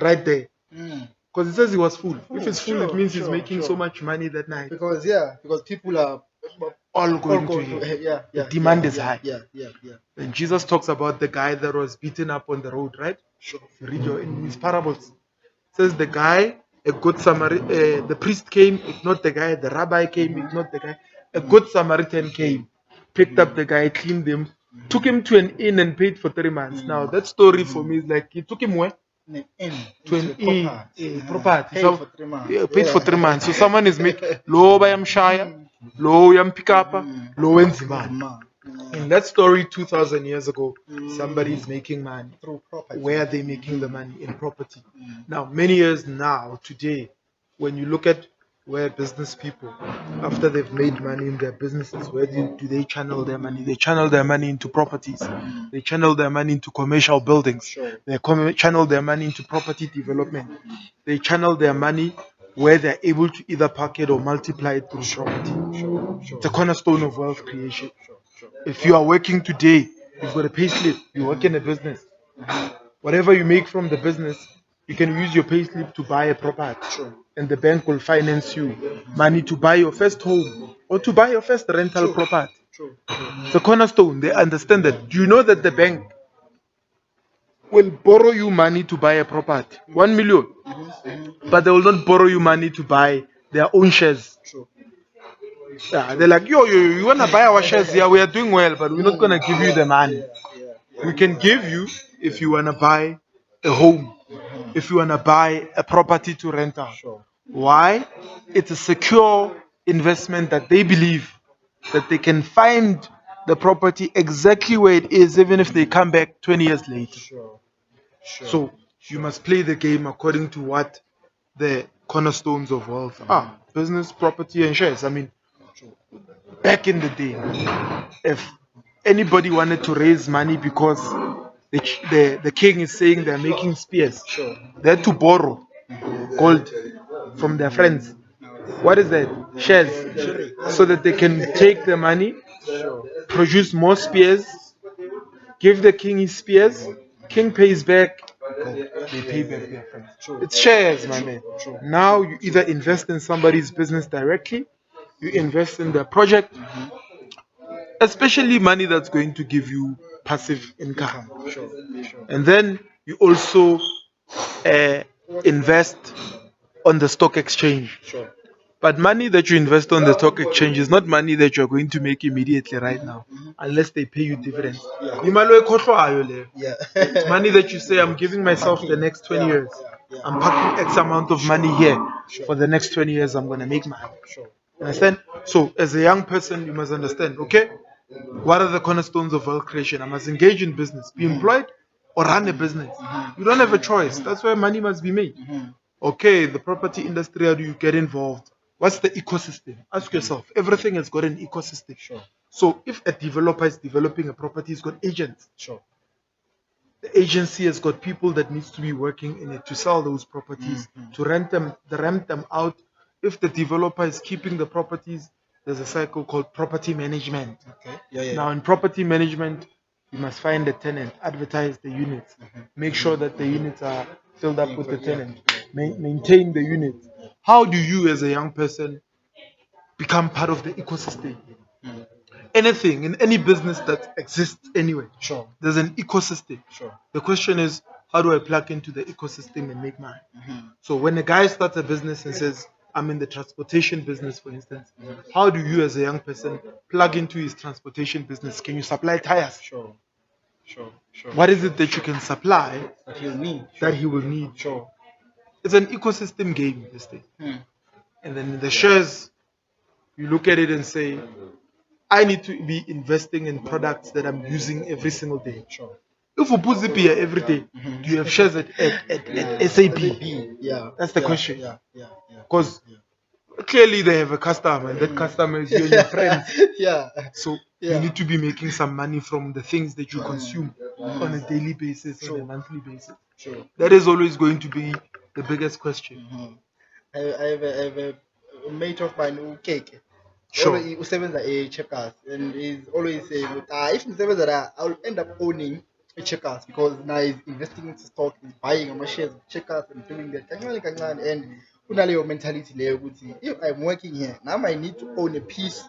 right there. Because it says he was full. If it's full, it means he's making so much money that night. Because people are All going to him. The demand is high. And Jesus talks about the guy that was beaten up on the road, right? If you read in his parables, it says the guy, a good Samaritan, the priest came, ignored the guy, the rabbi came, ignored the guy. A good Samaritan came, picked up the guy, cleaned him, took him to an inn and paid for 3 months. Now that story for me is like, he took him where? To an inn, property. Paid for 3 months. Paid for 3 months. So someone is making low by Shire, low yam pick up, low and in that story 2,000 years ago, somebody is making money. Through property. Where are they making the money? In property. Now, many years now, today, when you look at where business people, after they've made money in their businesses, where do they channel their money? They channel their money into properties. They channel their money into commercial buildings. They channel their money into property development. They channel their money where they're able to either park it or multiply it through property. It's a cornerstone of wealth creation. If you are working today, you've got a payslip, you work in a business. Whatever you make from the business, you can use your payslip to buy a property. And the bank will finance you money to buy your first home or to buy your first rental property. It's a cornerstone. They understand that. Do you know that the bank will borrow you money to buy a property? 1 million. But they will not borrow you money to buy their own shares. Yeah, they're like, yo, you want to buy our shares? Yeah, we are doing well, but we're not going to give you the money. We can give you if you want to buy a home, if you want to buy a property to rent out. Why? It's a secure investment that they believe that they can find the property exactly where it is, even if they come back 20 years later. So you must play the game according to what the cornerstones of wealth are. Business, property, and shares. I mean, back in the day, if anybody wanted to raise money because the king is saying they're making spears, they had to borrow gold from their friends. What is that? Shares. So that they can take the money, produce more spears, give the king his spears, king pays back, they pay back their friends. It's shares, my man. Now you either invest in somebody's business directly, you invest in their project, especially money that's going to give you passive income. And then you also invest on the stock exchange. But money that you invest on the stock exchange is not money that you're going to make immediately right now, unless they pay you dividends. It's money that you say, I'm giving myself the next 20 years. I'm packing X amount of money here. For the next 20 years, I'm going to make money. Understand? So, as a young person, you must understand, okay, what are the cornerstones of wealth creation? I must engage in business, be employed, or run a business. You don't have a choice. That's why money must be made. Okay, the property industry, how do you get involved? What's the ecosystem? Ask yourself. Everything has got an ecosystem. Sure. So if a developer is developing a property, he's got agents. Sure. The agency has got people that needs to be working in it to sell those properties, to rent them out. If the developer is keeping the properties, there's a cycle called property management. Okay. Yeah. Now, in property management, you must find a tenant, advertise the units, make sure that the units are filled up with the tenant, maintain the units. How do you, as a young person, become part of the ecosystem? Anything in any business that exists anyway, Sure. there's an ecosystem. Sure. The question is, how do I plug into the ecosystem and make money? So when a guy starts a business and says, I'm in the transportation business, for instance, how do you as a young person plug into his transportation business? Can you supply tires? Sure. What is it that you can supply That he'll need. that he will need? Sure. It's an ecosystem game, this thing. And then in the shares, you look at it and say, I need to be investing in products that I'm using every single day. Sure. If you put Zippy here every day, do you have shares at SAP? Yeah. That's the question. Yeah. Because clearly they have a customer, and that customer is you and your friends. Yeah. So you need to be making some money from the things that you consume on a daily basis, on a monthly basis. Sure. That is always going to be the biggest question. I have a mate of mine who cake. Sure. Always usebenza checkers, and he's always saying, if ngisebenza la, I'll end up owning a checkers because now he's investing into stock, he's buying a shares of checkers and doing that kancane kancane, and unaleyo mentality leyo ukuthi if I'm working here now I need to own a piece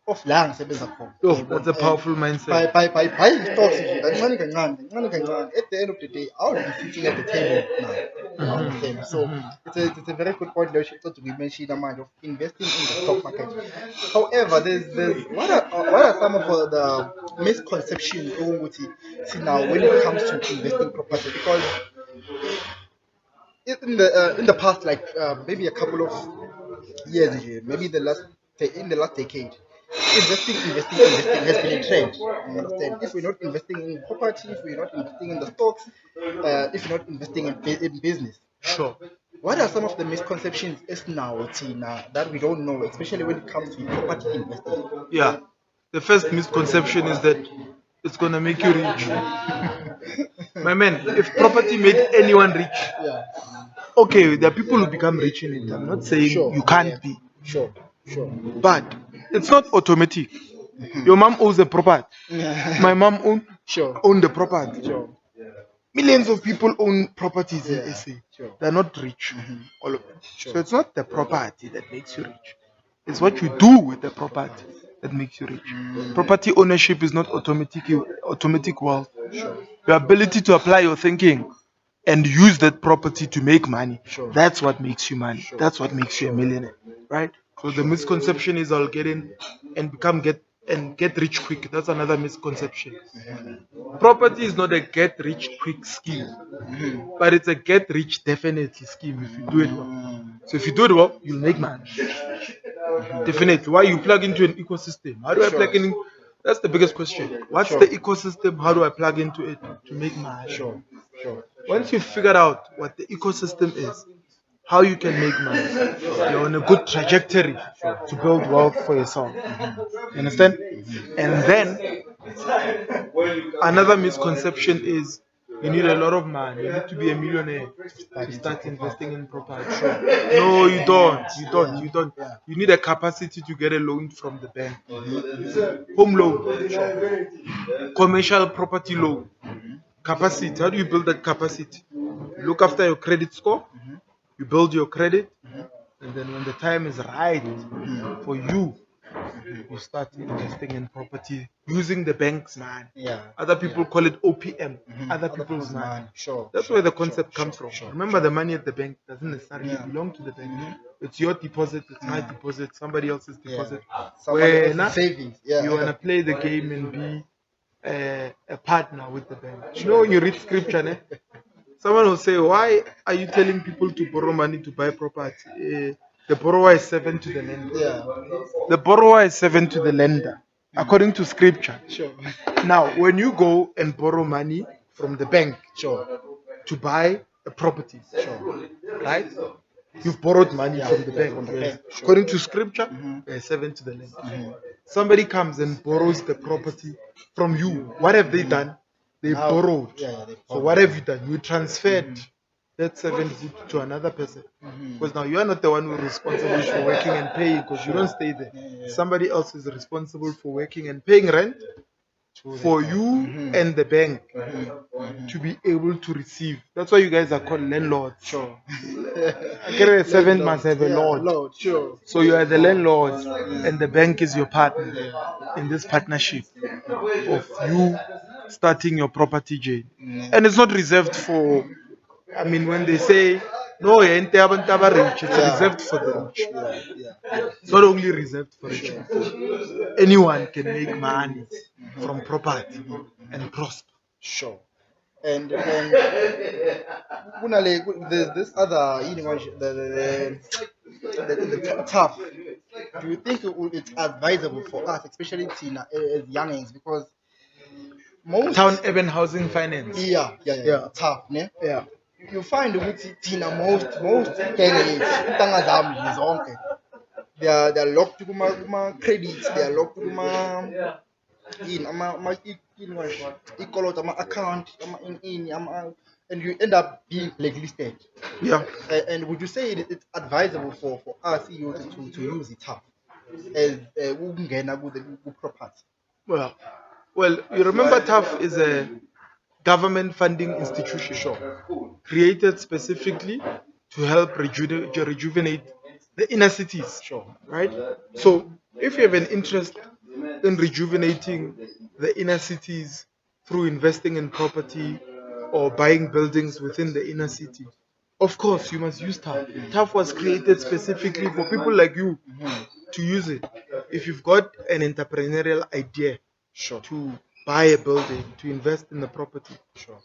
of la ngisebenza khona. Oh, that's a powerful mindset. By buying stocks nje kancane kancane, at the end of the day I'll be sitting at the table now. So it's a very good point that we mentioned amount of investing in the stock market. However, there's what are some of the misconceptions see now when it comes to investing property? Because in the past, like maybe a couple of years, maybe in the last decade, investing has been a trend. You understand? If we're not investing in property, if we're not investing in the stocks, if we're not investing in business, Sure. what are some of the misconceptions is now Tina, that we don't know, especially when it comes to property investing? Yeah. The first misconception is that it's gonna make you rich. My man, if property made anyone rich, Yeah. okay, there are people who become rich in it. I'm not saying Sure. you can't be, Sure. but it's not automatic. Your mom owns the property. My mom owned the property. Sure. Millions of people own properties in Yeah, SA. sure. They're not rich, all of them. Sure. So it's not the property that makes you rich. It's what you do with the property that makes you rich. Property ownership is not automatic wealth. Your ability to apply your thinking and use that property to make money. Sure. That's what makes you money. That's what makes you a millionaire, right? So the misconception is I'll get in and get rich quick. That's another misconception. Property is not a get rich quick scheme, but it's a get rich definitely scheme if you do it well. So if you do it well, you'll make money. Definitely. Why you plug into an ecosystem? How do I plug in? That's the biggest question. What's the ecosystem? How do I plug into it to make money? Sure. Once you figure out what the ecosystem is, how you can make money, you're on a good trajectory to build wealth for yourself. You understand? And then another misconception is you need a lot of money. You need to be a millionaire to start investing in property. No, you don't. You need a capacity to get a loan from the bank. Home loan, commercial property loan. Capacity. How do you build that capacity? You look after your credit score. You build your credit, and then when the time is right for you, you start investing in property using the bank's money. Yeah. Other people call it OPM, other people's money. Sure. That's where the concept comes from. Remember, the money at the bank doesn't necessarily belong to the bank. It's your deposit, it's my deposit, somebody else's deposit. Somebody When else's savings. Yeah. you wanna play the game and be a partner with the bank. You know, when you read scripture, someone will say, why are you telling people to borrow money to buy property? The borrower is servant to the lender. Yeah. The borrower is servant to the lender, according to scripture. Sure. Now, when you go and borrow money from the bank Sure. to buy a property, Sure. right? You've borrowed money from the bank. from the Yes. bank, sure. According to scripture, servant to the land. Somebody comes and borrows the property from you. What have they done? They Now- borrowed. they So borrowed. what have you done? You transferred that servanthood to another person. Because now you are not the one who is responsible for working and paying, because you don't stay there. Somebody else is responsible for working and paying rent for you and the bank to be able to receive. That's why you guys are called landlords. Sure. A servant must have a lord. Lord, sure. So you are the landlord, and the bank is your partner in this partnership of you starting your property journey. And it's not reserved for, I mean, when they say, no, rich, it's reserved for the rich. It's not only reserved for rich people. Anyone can make money from property and prosper. Sure. And there's this other, the tough. Do you think it's advisable for us, especially Tina, as youngins, because most Town urban housing finance. yeah, tough, ne? Yeah. You find ukuthi Tina most candidates, intanga zami nje zonke, they're locked kuma credits, they're locked kuma i-colot, ama-account, and you end up being blacklisted. Yeah. And would you say it's advisable for us youth to use it tough as ukungena ku-property? Well, you remember TAF is a government funding institution created specifically to help rejuvenate the inner cities. Sure. Right? So, if you have an interest in rejuvenating the inner cities through investing in property or buying buildings within the inner city, of course, you must use TAF. TAF was created specifically for people like you to use it. If you've got an entrepreneurial idea to buy a building, to invest in the property,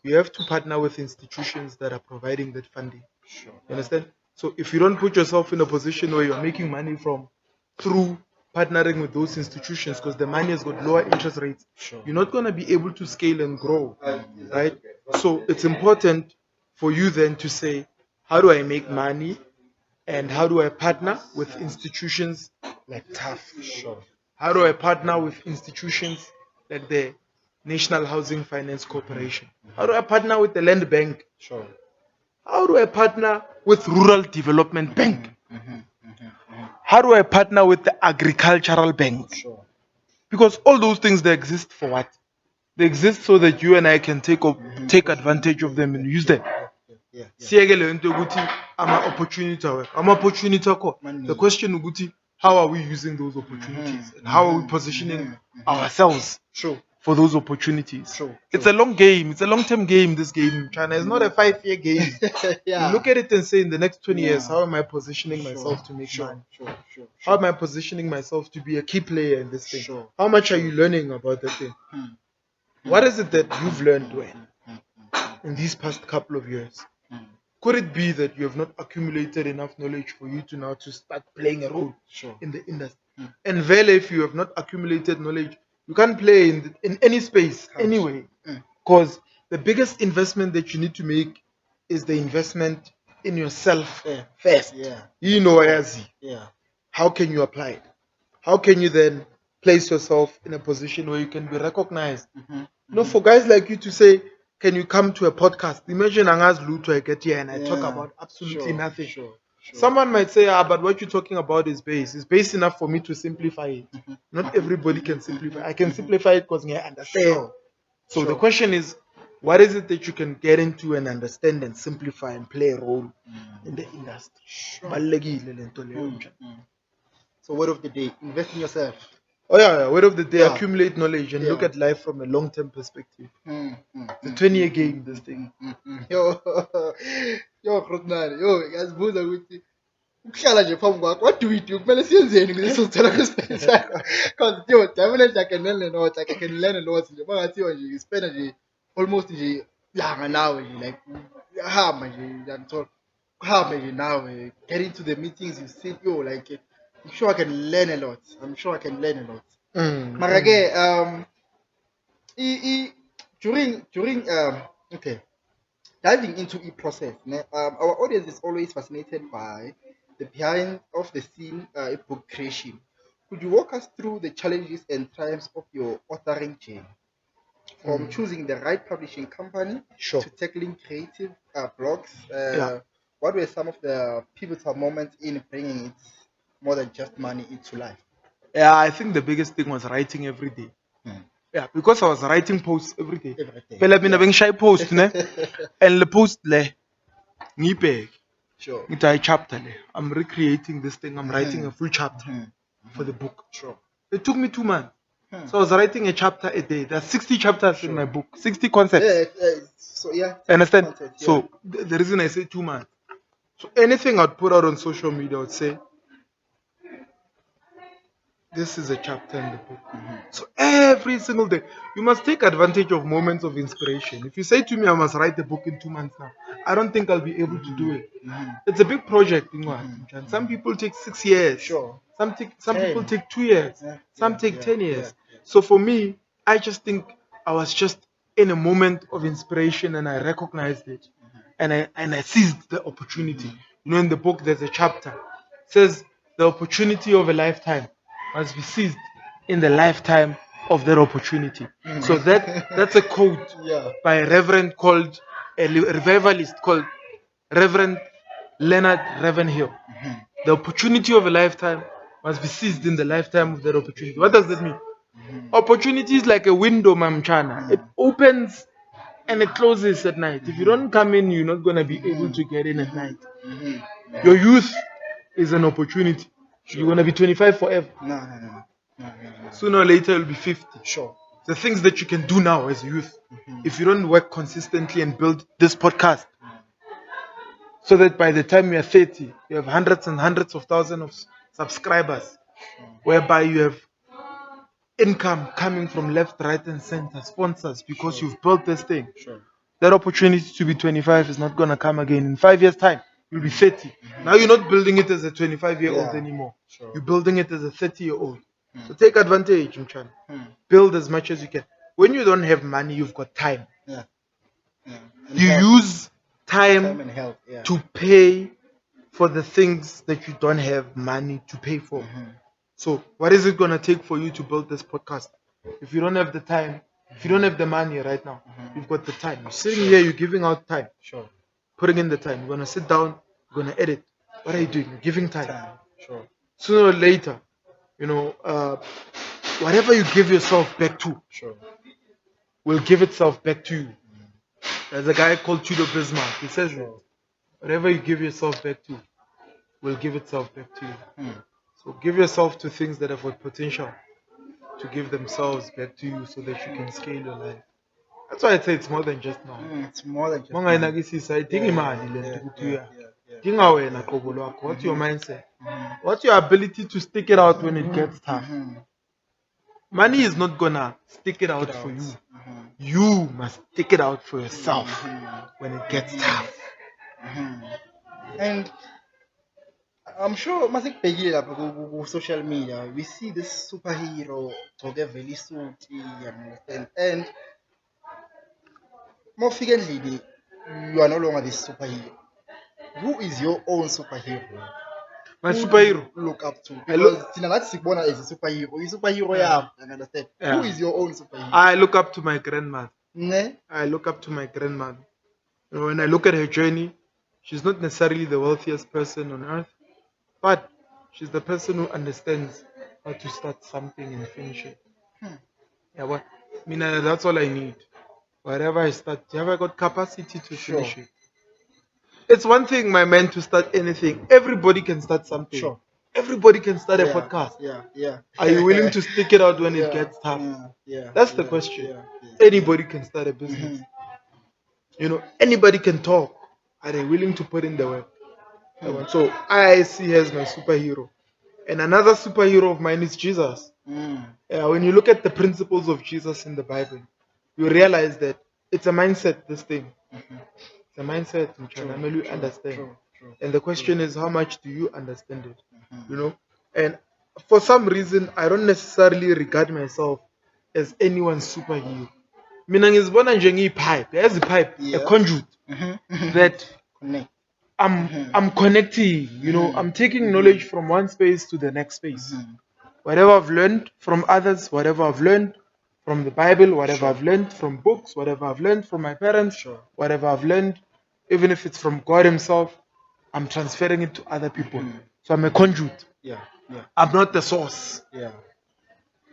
you have to partner with institutions that are providing that funding. You understand? So if you don't put yourself in a position where you're making money from through partnering with those institutions, because the money has got lower interest rates, you're not going to be able to scale and grow, right? So it's important for you then to say, how do I make money, and how do I partner with institutions like TAF? How do I partner with institutions like the National Housing Finance Corporation? How do I partner with the Land Bank? How do I partner with Rural Development Bank? How do I partner with the Agricultural Bank? Because all those things, they exist for what? They exist so that you and I can take advantage of them and use them. Siyekele into ukuthi ama-opportunity akho. The question ukuthi, how are we using those opportunities, and how are we positioning ourselves for those opportunities? It's a long game. It's a long-term game, this game. China is not a 5-year game. You look at it and say, in the next 20 years, how am I positioning myself to make money? How am I positioning myself to be a key player in this thing? How much are you learning about that thing? What is it that you've learned in these past couple of years? Could it be that you have not accumulated enough knowledge for you to now to start playing a role in the industry? And vele, if you have not accumulated knowledge, you can't play in any space anyway. Because the biggest investment that you need to make is the investment in yourself first. You know, how can you apply it? How can you then place yourself in a position where you can be recognized? For guys like you to say, can you come to a podcast? Imagine Anga's Luto, I get here and I talk about absolutely nothing. Someone might say, but what you're talking about is base. It's base enough for me to simplify it. Not everybody can simplify. I can simplify it because I understand. So the question is, what is it that you can get into and understand and simplify and play a role in the industry? So word of the day, invest in yourself. Word of the day, accumulate knowledge and look at life from a long-term perspective. The 20-year game, this thing. Yo, ngiyazibuza ukuthi ukuhlala nje phambi kwakho, what do we do? Kumele siyenzeni ukuze sizothola kwi-space sakho? Because definitely I can learn a lot, like I can learn a lot nje. Mangathiwa nje ngispenda nje almost nje langa nawe nje, like hamba nje, ngiyakuthola uhambe nje nawe, get into the meetings, you sit, like I'm sure I can learn a lot. Mara ke during Okay. Diving into e-process, our audience is always fascinated by the behind of the scene book creation. Could you walk us through the challenges and triumphs of your authoring journey, from choosing the right publishing company Sure. to tackling creative blogs? Yeah. What were some of the pivotal moments in bringing it more than just money into life? Yeah, I think the biggest thing was writing every day. Hmm. Yeah, because I was writing posts every day. Every day. Phela mina Yeah. bengishaye post ne, and the post le ngiyibheke Sure. ngithi hayi chapter le. I'm recreating this thing. I'm writing Mhm. a full chapter Mhm. for the book. Sure. It took me 2 months. Hmm. So I was writing a chapter a day. There's 60 chapters in Sure. my book, 60 concepts. Yeah, so yeah, Understand? content, yeah. So the reason I say 2 months. So anything I'd put out on social media, I would say this is a chapter in the book. So every single day, you must take advantage of moments of inspiration. If you say to me, I must write the book in 2 months now, I don't think I'll be able to do it. It's a big project. Some people take 6 years. Sure. Some people 10. take 2 years. Yeah, Some yeah, take yeah, 10 years. yeah. So for me, I just think I was just in a moment of inspiration and I recognized it. And I seized the opportunity. In the book there's a chapter. It says the opportunity of a lifetime must be seized in the lifetime of that opportunity. So that's a quote Yeah. by a reverend called a revivalist called Reverend Leonard Ravenhill. The opportunity of a lifetime must be seized in the lifetime of that opportunity. What does that mean? Opportunity is like a window, Mamchana. It opens and it closes at night. If you don't come in, you're not going to be able to get in at night. Your youth is an opportunity. You're going to be 25 forever. No. Sooner or later, you'll be 50. Sure. The things that you can do now as a youth, if you don't work consistently and build this podcast, so that by the time you're 30, you have hundreds and hundreds of thousands of subscribers, whereby you have income coming from left, right, and center, sponsors, because you've built this thing. Sure. That opportunity to be 25 is not going to come again. In 5 years' time, you'll be 30. Now you're not building it as a 25-year-old Yeah. anymore. Sure. You're building it as a 30-year-old. So take advantage, Mchan. Build as much as you can. When you don't have money, you've got time. Yeah. And You health. use Time time and health. Yeah. to pay for the things that you don't have money to pay for. So, what is it going to take for you to build this podcast? If you don't have the time, if you don't have the money right now, you've got the time. You're sitting here, you're giving out time, Sure. putting in the time. You're going to sit down, you're going to edit. What are you doing? You're giving time. Sure. Sooner or later, whatever you give yourself back to Sure. will give itself back to you. There's a guy called Tudor Bismarck. He says that whatever you give yourself back to will give itself back to you. So give yourself to things that have got potential to give themselves back to you so that you can scale your life. That's why I say it's more than just money. It's more than just Mangayinakisisa ayidingi imali le nto ukuthi uya. Dinga wena qobo lwakho. What's your mindset? What's your ability to stick it out when it gets tough? Money is not gonna stick it out for you. You must stick it out for yourself when it gets tough. And I'm sure masikubhekile lapha social media, we see this superhero gcoke vele isuti, you understand? And mawufika endlini, you are no longer this superhero. Who is your own superhero? My Who superhero. do you look up to? I look- Because thina nathi sikubona as a superhero. I-superhero yakho, you understand? Yeah. Who is your own superhero? I look up to my grandmother. Ne? I look up to my grandmother. When I look at her journey, she's not necessarily the wealthiest person on earth, but she's the person who understands how to start something and finish it. Yeah, what? I mean, that's all I need. Whatever I start, have I got capacity to finish it? It's one thing, my man, to start anything. Everybody can start something. Sure. Everybody can start a podcast. Yeah. Are you willing to stick it out when Yeah, it gets tough? Yeah. That's the question. Yeah. Anybody can start a business. Anybody can talk. Are they willing to put in the work? So I see her as my superhero. And another superhero of mine is Jesus. When you look at the principles of Jesus in the Bible, you realize that it's a mindset, this thing. It's a mindset, you understand. True. And the question is, how much do you understand it? And for some reason, I don't necessarily regard myself as anyone's superhero. Mina ngizibona njengiyipipe. As a pipe, a Yeah. conduit that Connect. I'm connecting, I'm taking knowledge from one space to the next space. Whatever I've learned from others, whatever I've learned from the Bible, whatever I've learned from books, whatever I've learned from my parents, whatever I've learned, even if it's from God Himself, I'm transferring it to other people. So I'm a conduit. Yeah. I'm not the source. Yeah.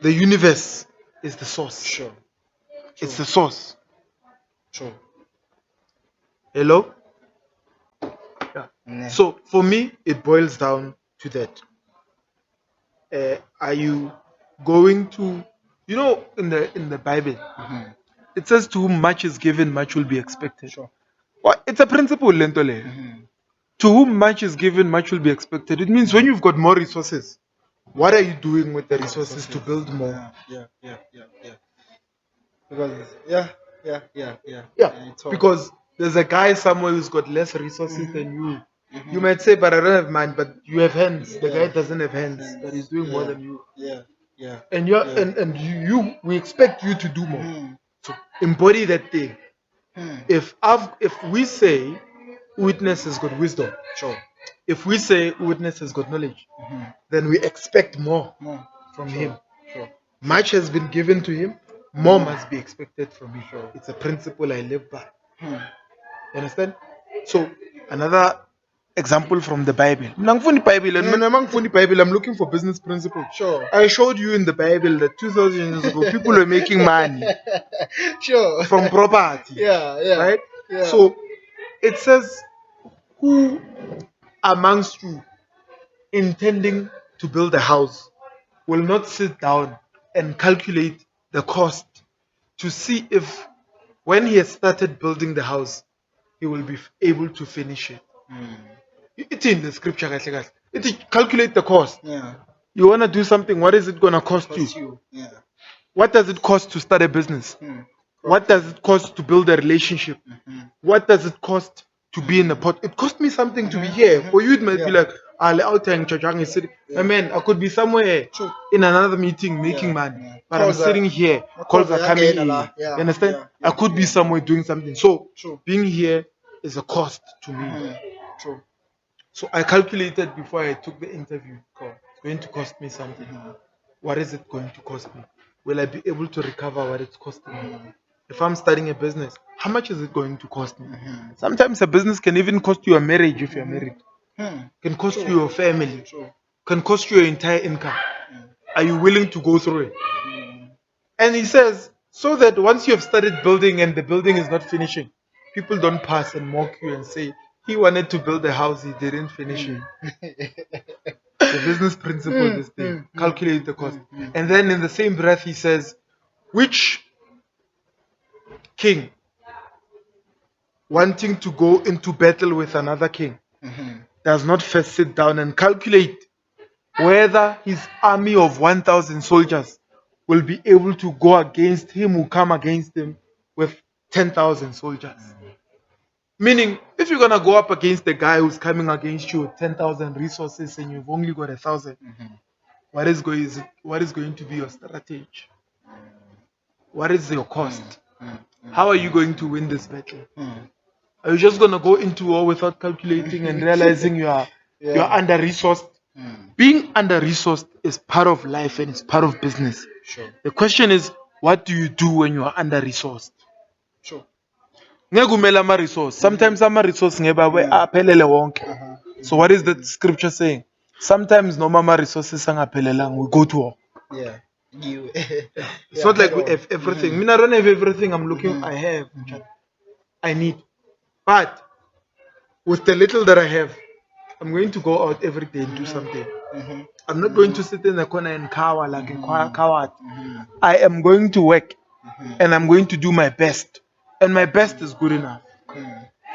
The universe is the source. Sure. It's the source. True. Hello? Yeah. Nah. So for me, it boils down to that. Are you going to, in the Bible, it says to whom much is given, much will be expected. Sure. Well, it's a principle, Lentole. To whom much is given, much will be expected. It means when you've got more resources, what are you doing with the resources to build more? Yeah. Because yeah. Yeah, because there's a guy somewhere who's got less resources than you. You might say, but I don't have mine, but you have hands. The guy doesn't have hands, but he's doing more than you. Yeah. And you we expect you to do more. So embody that thing. If we say witness has got wisdom, Sure. if we say witness has got knowledge, then we expect more from him. Sure. Much has been given to him, more must be expected from him. It's a principle I live by. You understand? So another example from the Bible. Bible, I'm looking for business principles. Sure. I showed you in the Bible that 2,000 years ago people were making money Sure. from property. Yeah. Right? Yeah. So it says, who amongst you intending to build a house will not sit down and calculate the cost to see if when he has started building the house, he will be able to finish it. It's in the scripture. It calculate the cost. Yeah. You want to do something, what is it going to cost you? Yeah. What does it cost to start a business? What does it cost to build a relationship? What does it cost to be in a pot? It cost me something to be here. For you, it might be like, I'll out and Chachang City. I mean, I could be somewhere in another meeting making money, but I'm sitting here. Calls are coming in. You understand? I could be somewhere doing something. So, being here is a cost to me. True. So, I calculated before I took the interview. It's going to cost me something. What is it going to cost me? Will I be able to recover what it's costing me? If I'm starting a business, how much is it going to cost me? Sometimes a business can even cost you a marriage if you're married. Can cost you your family. Can cost you your entire income. Are you willing to go through it? And he says, so that once you have started building and the building is not finishing, people don't pass and mock you and say, he wanted to build a house, he didn't finish it. The business principle is there. Calculate the cost. And then in the same breath, he says, which king wanting to go into battle with another king does not first sit down and calculate whether his army of 1,000 soldiers will be able to go against him who come against him with 10,000 soldiers. Meaning, if you're gonna go up against the guy who's coming against you with 10,000 resources and you've only got 1,000, what is going to be your strategy? What is your cost? How are you going to win this battle? Are you just gonna go into war without calculating and realizing you're under resourced? Being under resourced is part of life and it's part of business. The question is, what do you do when you are under resourced? Resource. Sometimes resource aphelele wonke. So what is the scripture saying? Sometimes no mama resources we go to war. Yeah. It's not like we have everything. I mean, I don't have everything I'm looking I have. I need. But with the little that I have, I'm going to go out every day and do something. I'm not going to sit in the corner and cower like a coward. I am going to work and I'm going to do my best. And my best is good enough.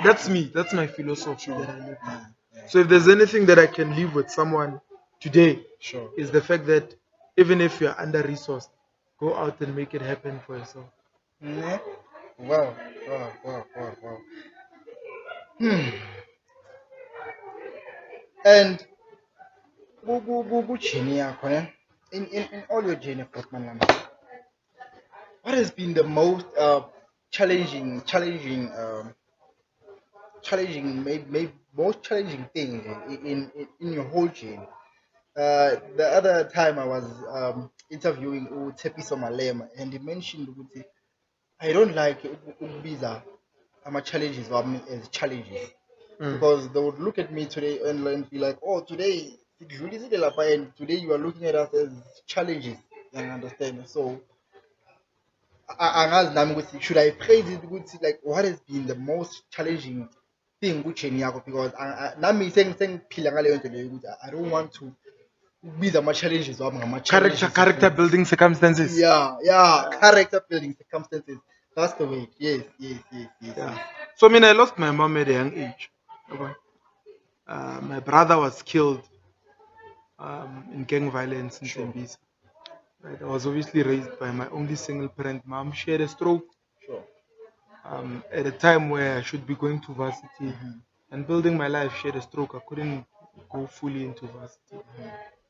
That's me. That's my philosophy that I live by. So if there's anything that I can leave with someone today, is the fact that even if you're under resourced, go out and make it happen for yourself. Wow. And journey yakho, in all your journey, Fortman Lama, what has been the most maybe most challenging thing in your whole journey? The other time I was interviewing Tembisa Malema, and he mentioned ukuthi, I don't like ukubiza ama-challenges wami as challenges, because they would look at me today and be like, oh, today sidlulisile lapha and today you are looking at us as challenges. You understand? So angazi nami ukuthi should I praise it ukuthi like what has been the most challenging thing ku-journey yakho, because nami sengiphila ngaleyo nto leyo ukuthi I don't want to ukubiza ama-challenges wami ngama-challenges. Character building circumstances. Yeah, character building circumstances. That's the way. Yes. Yeah. So I mean, I lost my mom at a young age. Okay. My brother was killed in gang violence in Tembisa. Right. I was obviously raised by my only single parent mom. She had a stroke Sure. at a time where I should be going to varsity and building my life. She had a stroke. I couldn't go fully into varsity.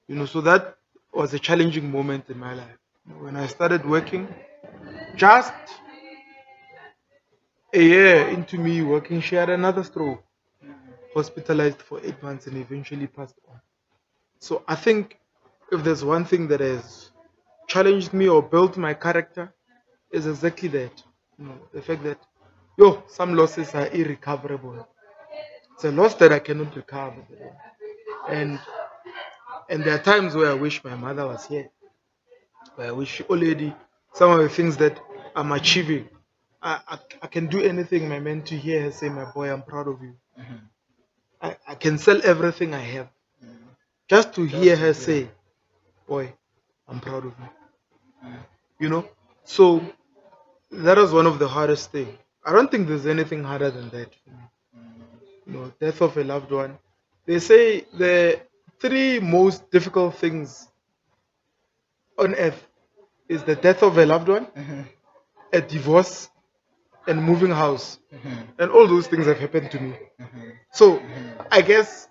You know, so that was a challenging moment in my life. When I started working, just a year into me working, she had another stroke, hospitalized for 8 months, and eventually passed on. So I think if there's one thing that has challenged me or built my character, is exactly that. You know, the fact that some losses are irrecoverable. It's a loss that I cannot recover. And and there are times where I wish my mother was here. Where I wish already some of the things that I'm achieving. I can do anything, my man, to hear her say, my boy, I'm proud of you. I can sell everything I have. Just to hear her say, boy, I'm proud of you. You know? So that was one of the hardest things. I don't think there's anything harder than that for me. You know, death of a loved one. They say the three most difficult things on earth is the death of a loved one, a divorce, and moving house. And all those things have happened to me. So I guess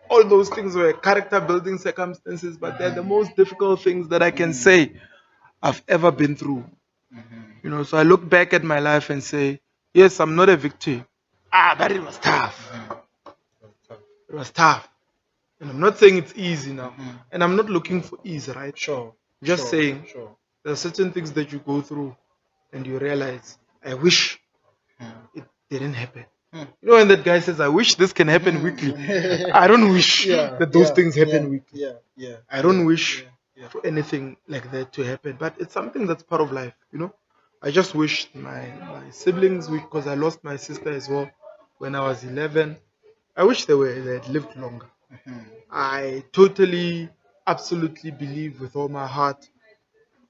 all those things were character building circumstances, but they're the most difficult things that I can say I've ever been through. You know, so I look back at my life and say, yes, I'm not a victim. But it was tough. It was tough. And I'm not saying it's easy now. And I'm not looking for ease, right? Sure. Just saying there are certain things that you go through and you realize, I wish it didn't happen. You know, when that guy says, I wish this can happen weekly, I don't wish that those things happen weekly. I don't wish for anything like that to happen. But it's something that's part of life, you know. I just wish my siblings, because I lost my sister as well when I was 11, I wish they had lived longer. I totally, absolutely believe with all my heart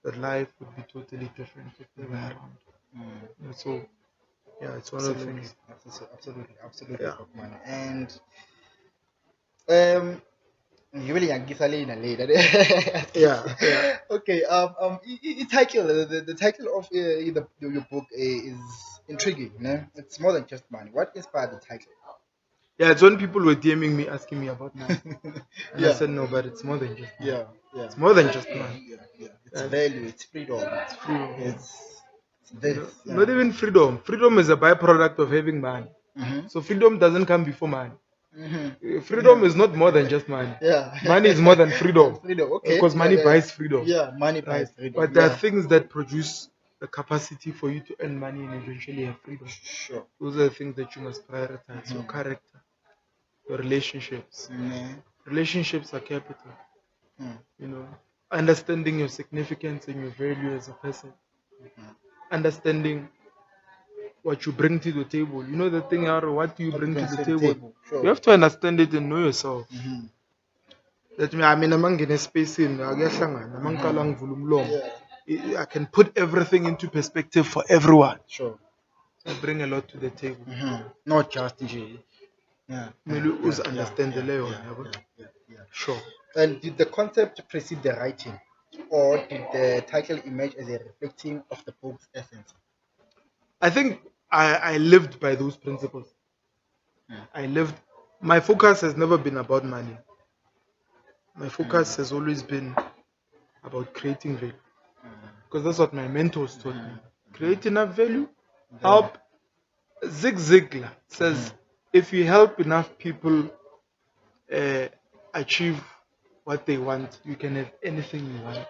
that life would be totally different if they were around. So, yeah, it's one of the things. Absolutely, Yeah. man. And you really later. Yeah. Okay. Title the title of your book is intriguing. No? It's more than just money. What inspired the title? Yeah, it's when people were DMing me asking me about money. And I said, no, but it's more than just money. Yeah. It's more than just money. It's value. It's freedom. It's freedom. It's this. Not even freedom. Freedom is a byproduct of having money. So freedom doesn't come before money. Freedom is not more than just money. Money is more than freedom. Freedom. Okay. Because money buys freedom. Yeah, money buys freedom. But there are things that produce the capacity for you to earn money and eventually have freedom. Sure. Those are the things that you must prioritize. Your character, your relationships. Relationships are capital. You know, understanding your significance and your value as a person. Understanding what you bring to the table. You know the thing, what do you bring to the table? Sure. You have to understand it and know yourself. That I mean, among in a space in I can put everything into perspective for everyone. Sure. I bring a lot to the table. Not just J. Understand the layer. Sure. And did the concept precede the writing, or did the title emerge as a reflecting of the book's essence? I think I lived by those principles. My focus has never been about money. My focus has always been about creating value. because that's what my mentors taught me. Create enough value, help. Zig Ziglar says, if you help enough people uh, achieve what they want, you can have anything you want.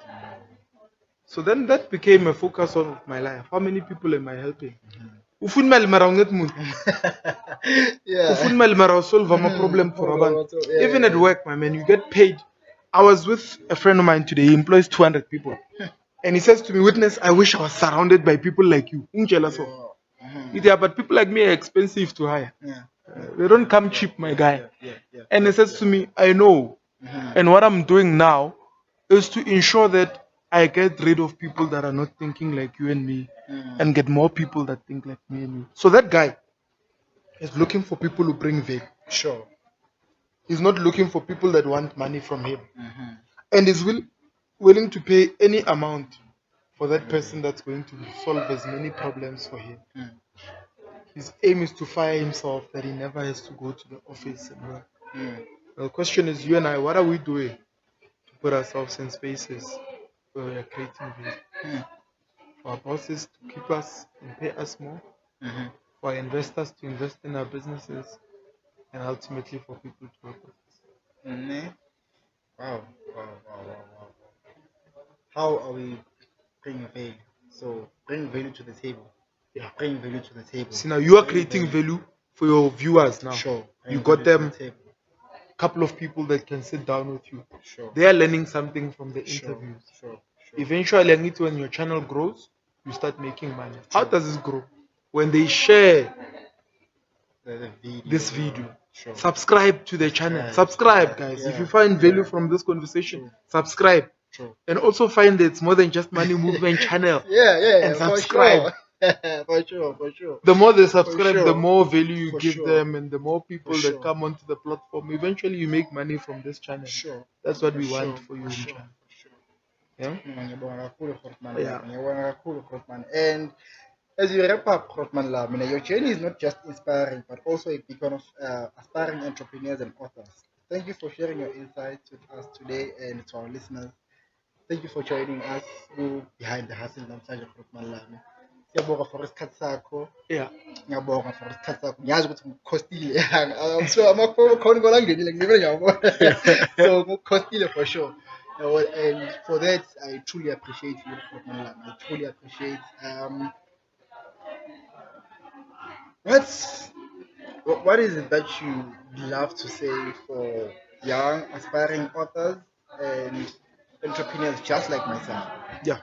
So then that became a focus of my life. How many people am I helping? Ufun mal mara unget mun. Ufun Yeah. mal mara solve my problem for abantu. Even at work, my man, you get paid. I was with a friend of mine today. He employs 200 people, and he says to me, "Witness, I wish I was surrounded by people like you." Ungjealous of. Wow. Yeah, but people like me are expensive to hire. Yeah. They don't come cheap, my guy. Yeah. And he says to me, I know. And what I'm doing now is to ensure that I get rid of people that are not thinking like you and me and get more people that think like me and you. So that guy is looking for people who bring value. Sure. He's not looking for people that want money from him. And is willing to pay any amount for that person that's going to solve as many problems for him. His aim is to fire himself, that he never has to go to the office and work. The question is, you and I, what are we doing to put ourselves in spaces where we are creating value? For our bosses to keep us and pay us more, for our investors to invest in our businesses, and ultimately for people to work with us. Mhm. Wow. Wow. How are we bringing value? So bring value to the table. Yeah. Bring value to the table. See, now you are Bring creating value for your viewers now. Sure. You Bring got value to them the table. couple of people that can sit down with you. Sure. They are learning something from the Sure. interviews. Sure. Eventually, I need to, when your channel grows, you start making money. How Sure. does this grow? When they share The video. this video, Sure. subscribe to the channel. Subscribe, guys. If you find value from this conversation, subscribe. True. And also find that it's more than just money movement channel. Yeah. And subscribe. For sure. The more they subscribe, the sure. more value you For give sure. them, and the more people For that sure. come onto the platform. Eventually, you make money from this channel. Sure. That's what For we sure. want for you, For sure. Mcha. For sure. Yeah. Ngiyabonga kakhulu Grootman Yeah. Lami. Ngiyabonga kakhulu Grootman. And as you wrap up, Grootman Lami, your journey is not just inspiring, but also a beacon of aspiring entrepreneurs and authors. Thank you for sharing your insights with us today and to our listeners. Thank you for joining us behind the hustle namhlanje Grootman Lami. Siyabonga for isikhathi sakho. Yeah. Ngiyabonga for isikhathi sakho. Ngiyazi ukuthi ngikukhostile. I'm sure amakhona ngolangenile ngibele ngiyabona. So ngikukhostile for sure. And for that, I truly appreciate you, Grootman Lami. I truly appreciate. What's what is it that you love to say for young aspiring authors and entrepreneurs just like myself? Yeah.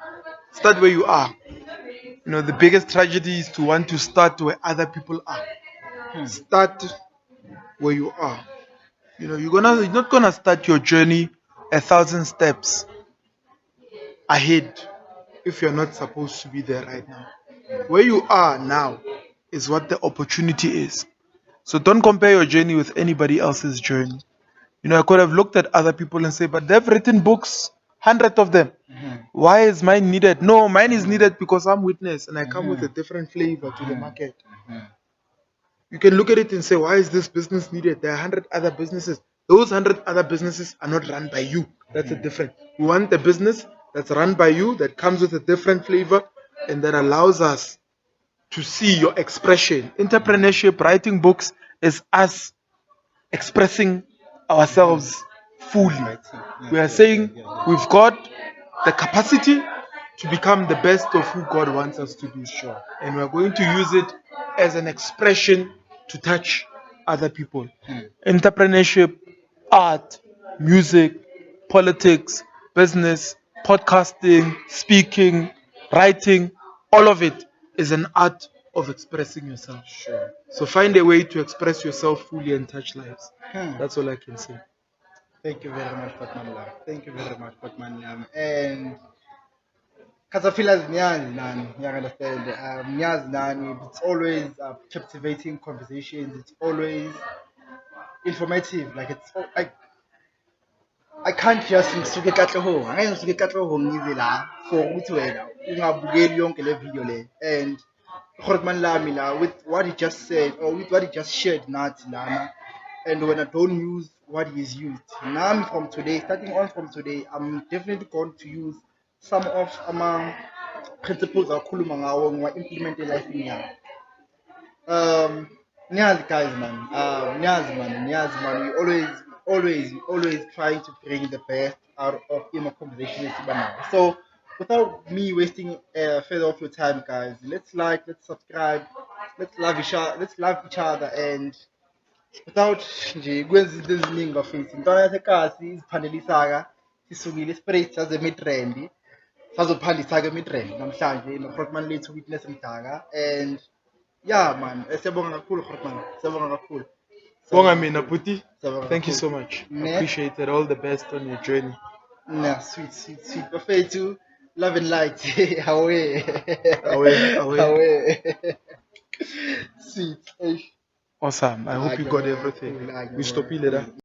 Start where you are. The biggest tragedy is to want to start where other people are. Start where you are. You're not gonna start your journey 1,000 steps ahead if you're not supposed to be there right now. Where you are now is what the opportunity is. So don't compare your journey with anybody else's journey. I could have looked at other people and say, but they've written books, hundreds of them. Why is mine needed? No, mine is needed because I'm witness and I come with a different flavor to the market. You can look at it and say, why is this business needed? There are 100 other businesses. Those 100 other businesses are not run by you. That's a different. We want a business that's run by you, that comes with a different flavor, and that allows us to see your expression. Entrepreneurship, writing books is us expressing ourselves fully. We are saying we've got the capacity to become the best of who God wants us to be. And we're going to use it as an expression to touch other people. Entrepreneurship, art, music, politics, business, podcasting, speaking, writing, all of it is an art of expressing yourself. So find a way to express yourself fully and touch lives. That's all I can say. Thank you very much, Fatman Lam. Thank you very much, Fatman Lam. And Caterpillars Nyan, you understand? Nyazi Nani, it's always captivating conversations. It's always informative. Like I can't just ngisuke katlehong. Angeke ngisuke katlehong ngize la for ukuthi wena ungabukeli yonke le video le. And Grootman Lami la with what he just said or with what he just shared nathi lana. And when I don't use what he's used. Now starting on from today, I'm definitely going to use some of principles akhuluma ngawo ngiwa-implement elifini yami. Niyazi guys man, niyazi man, we always trying to bring the best out of conversation esiba nayo. So without me wasting further of your time guys, let's like, let's subscribe, let's love each other, and without nje kwenza izinto eziningi bafethu, intwana yasekasi iziphandelisaka sisukile straight saze mid-rand, sazophanda-ke mid-rand namhlanje no-Grootman lethu Witness Mdaka. And yeah man, siyabonga kakhulu Grootman, siyabonga kakhulu. Bonga mina Puti. Siyabonga Thank you kakhulu. so much. Ne? Appreciate it. All the best on your journey. Nah, sweet bafethu, love and light. Away. Away. Sweet. Awesome. I hope you got everything. We stop you later.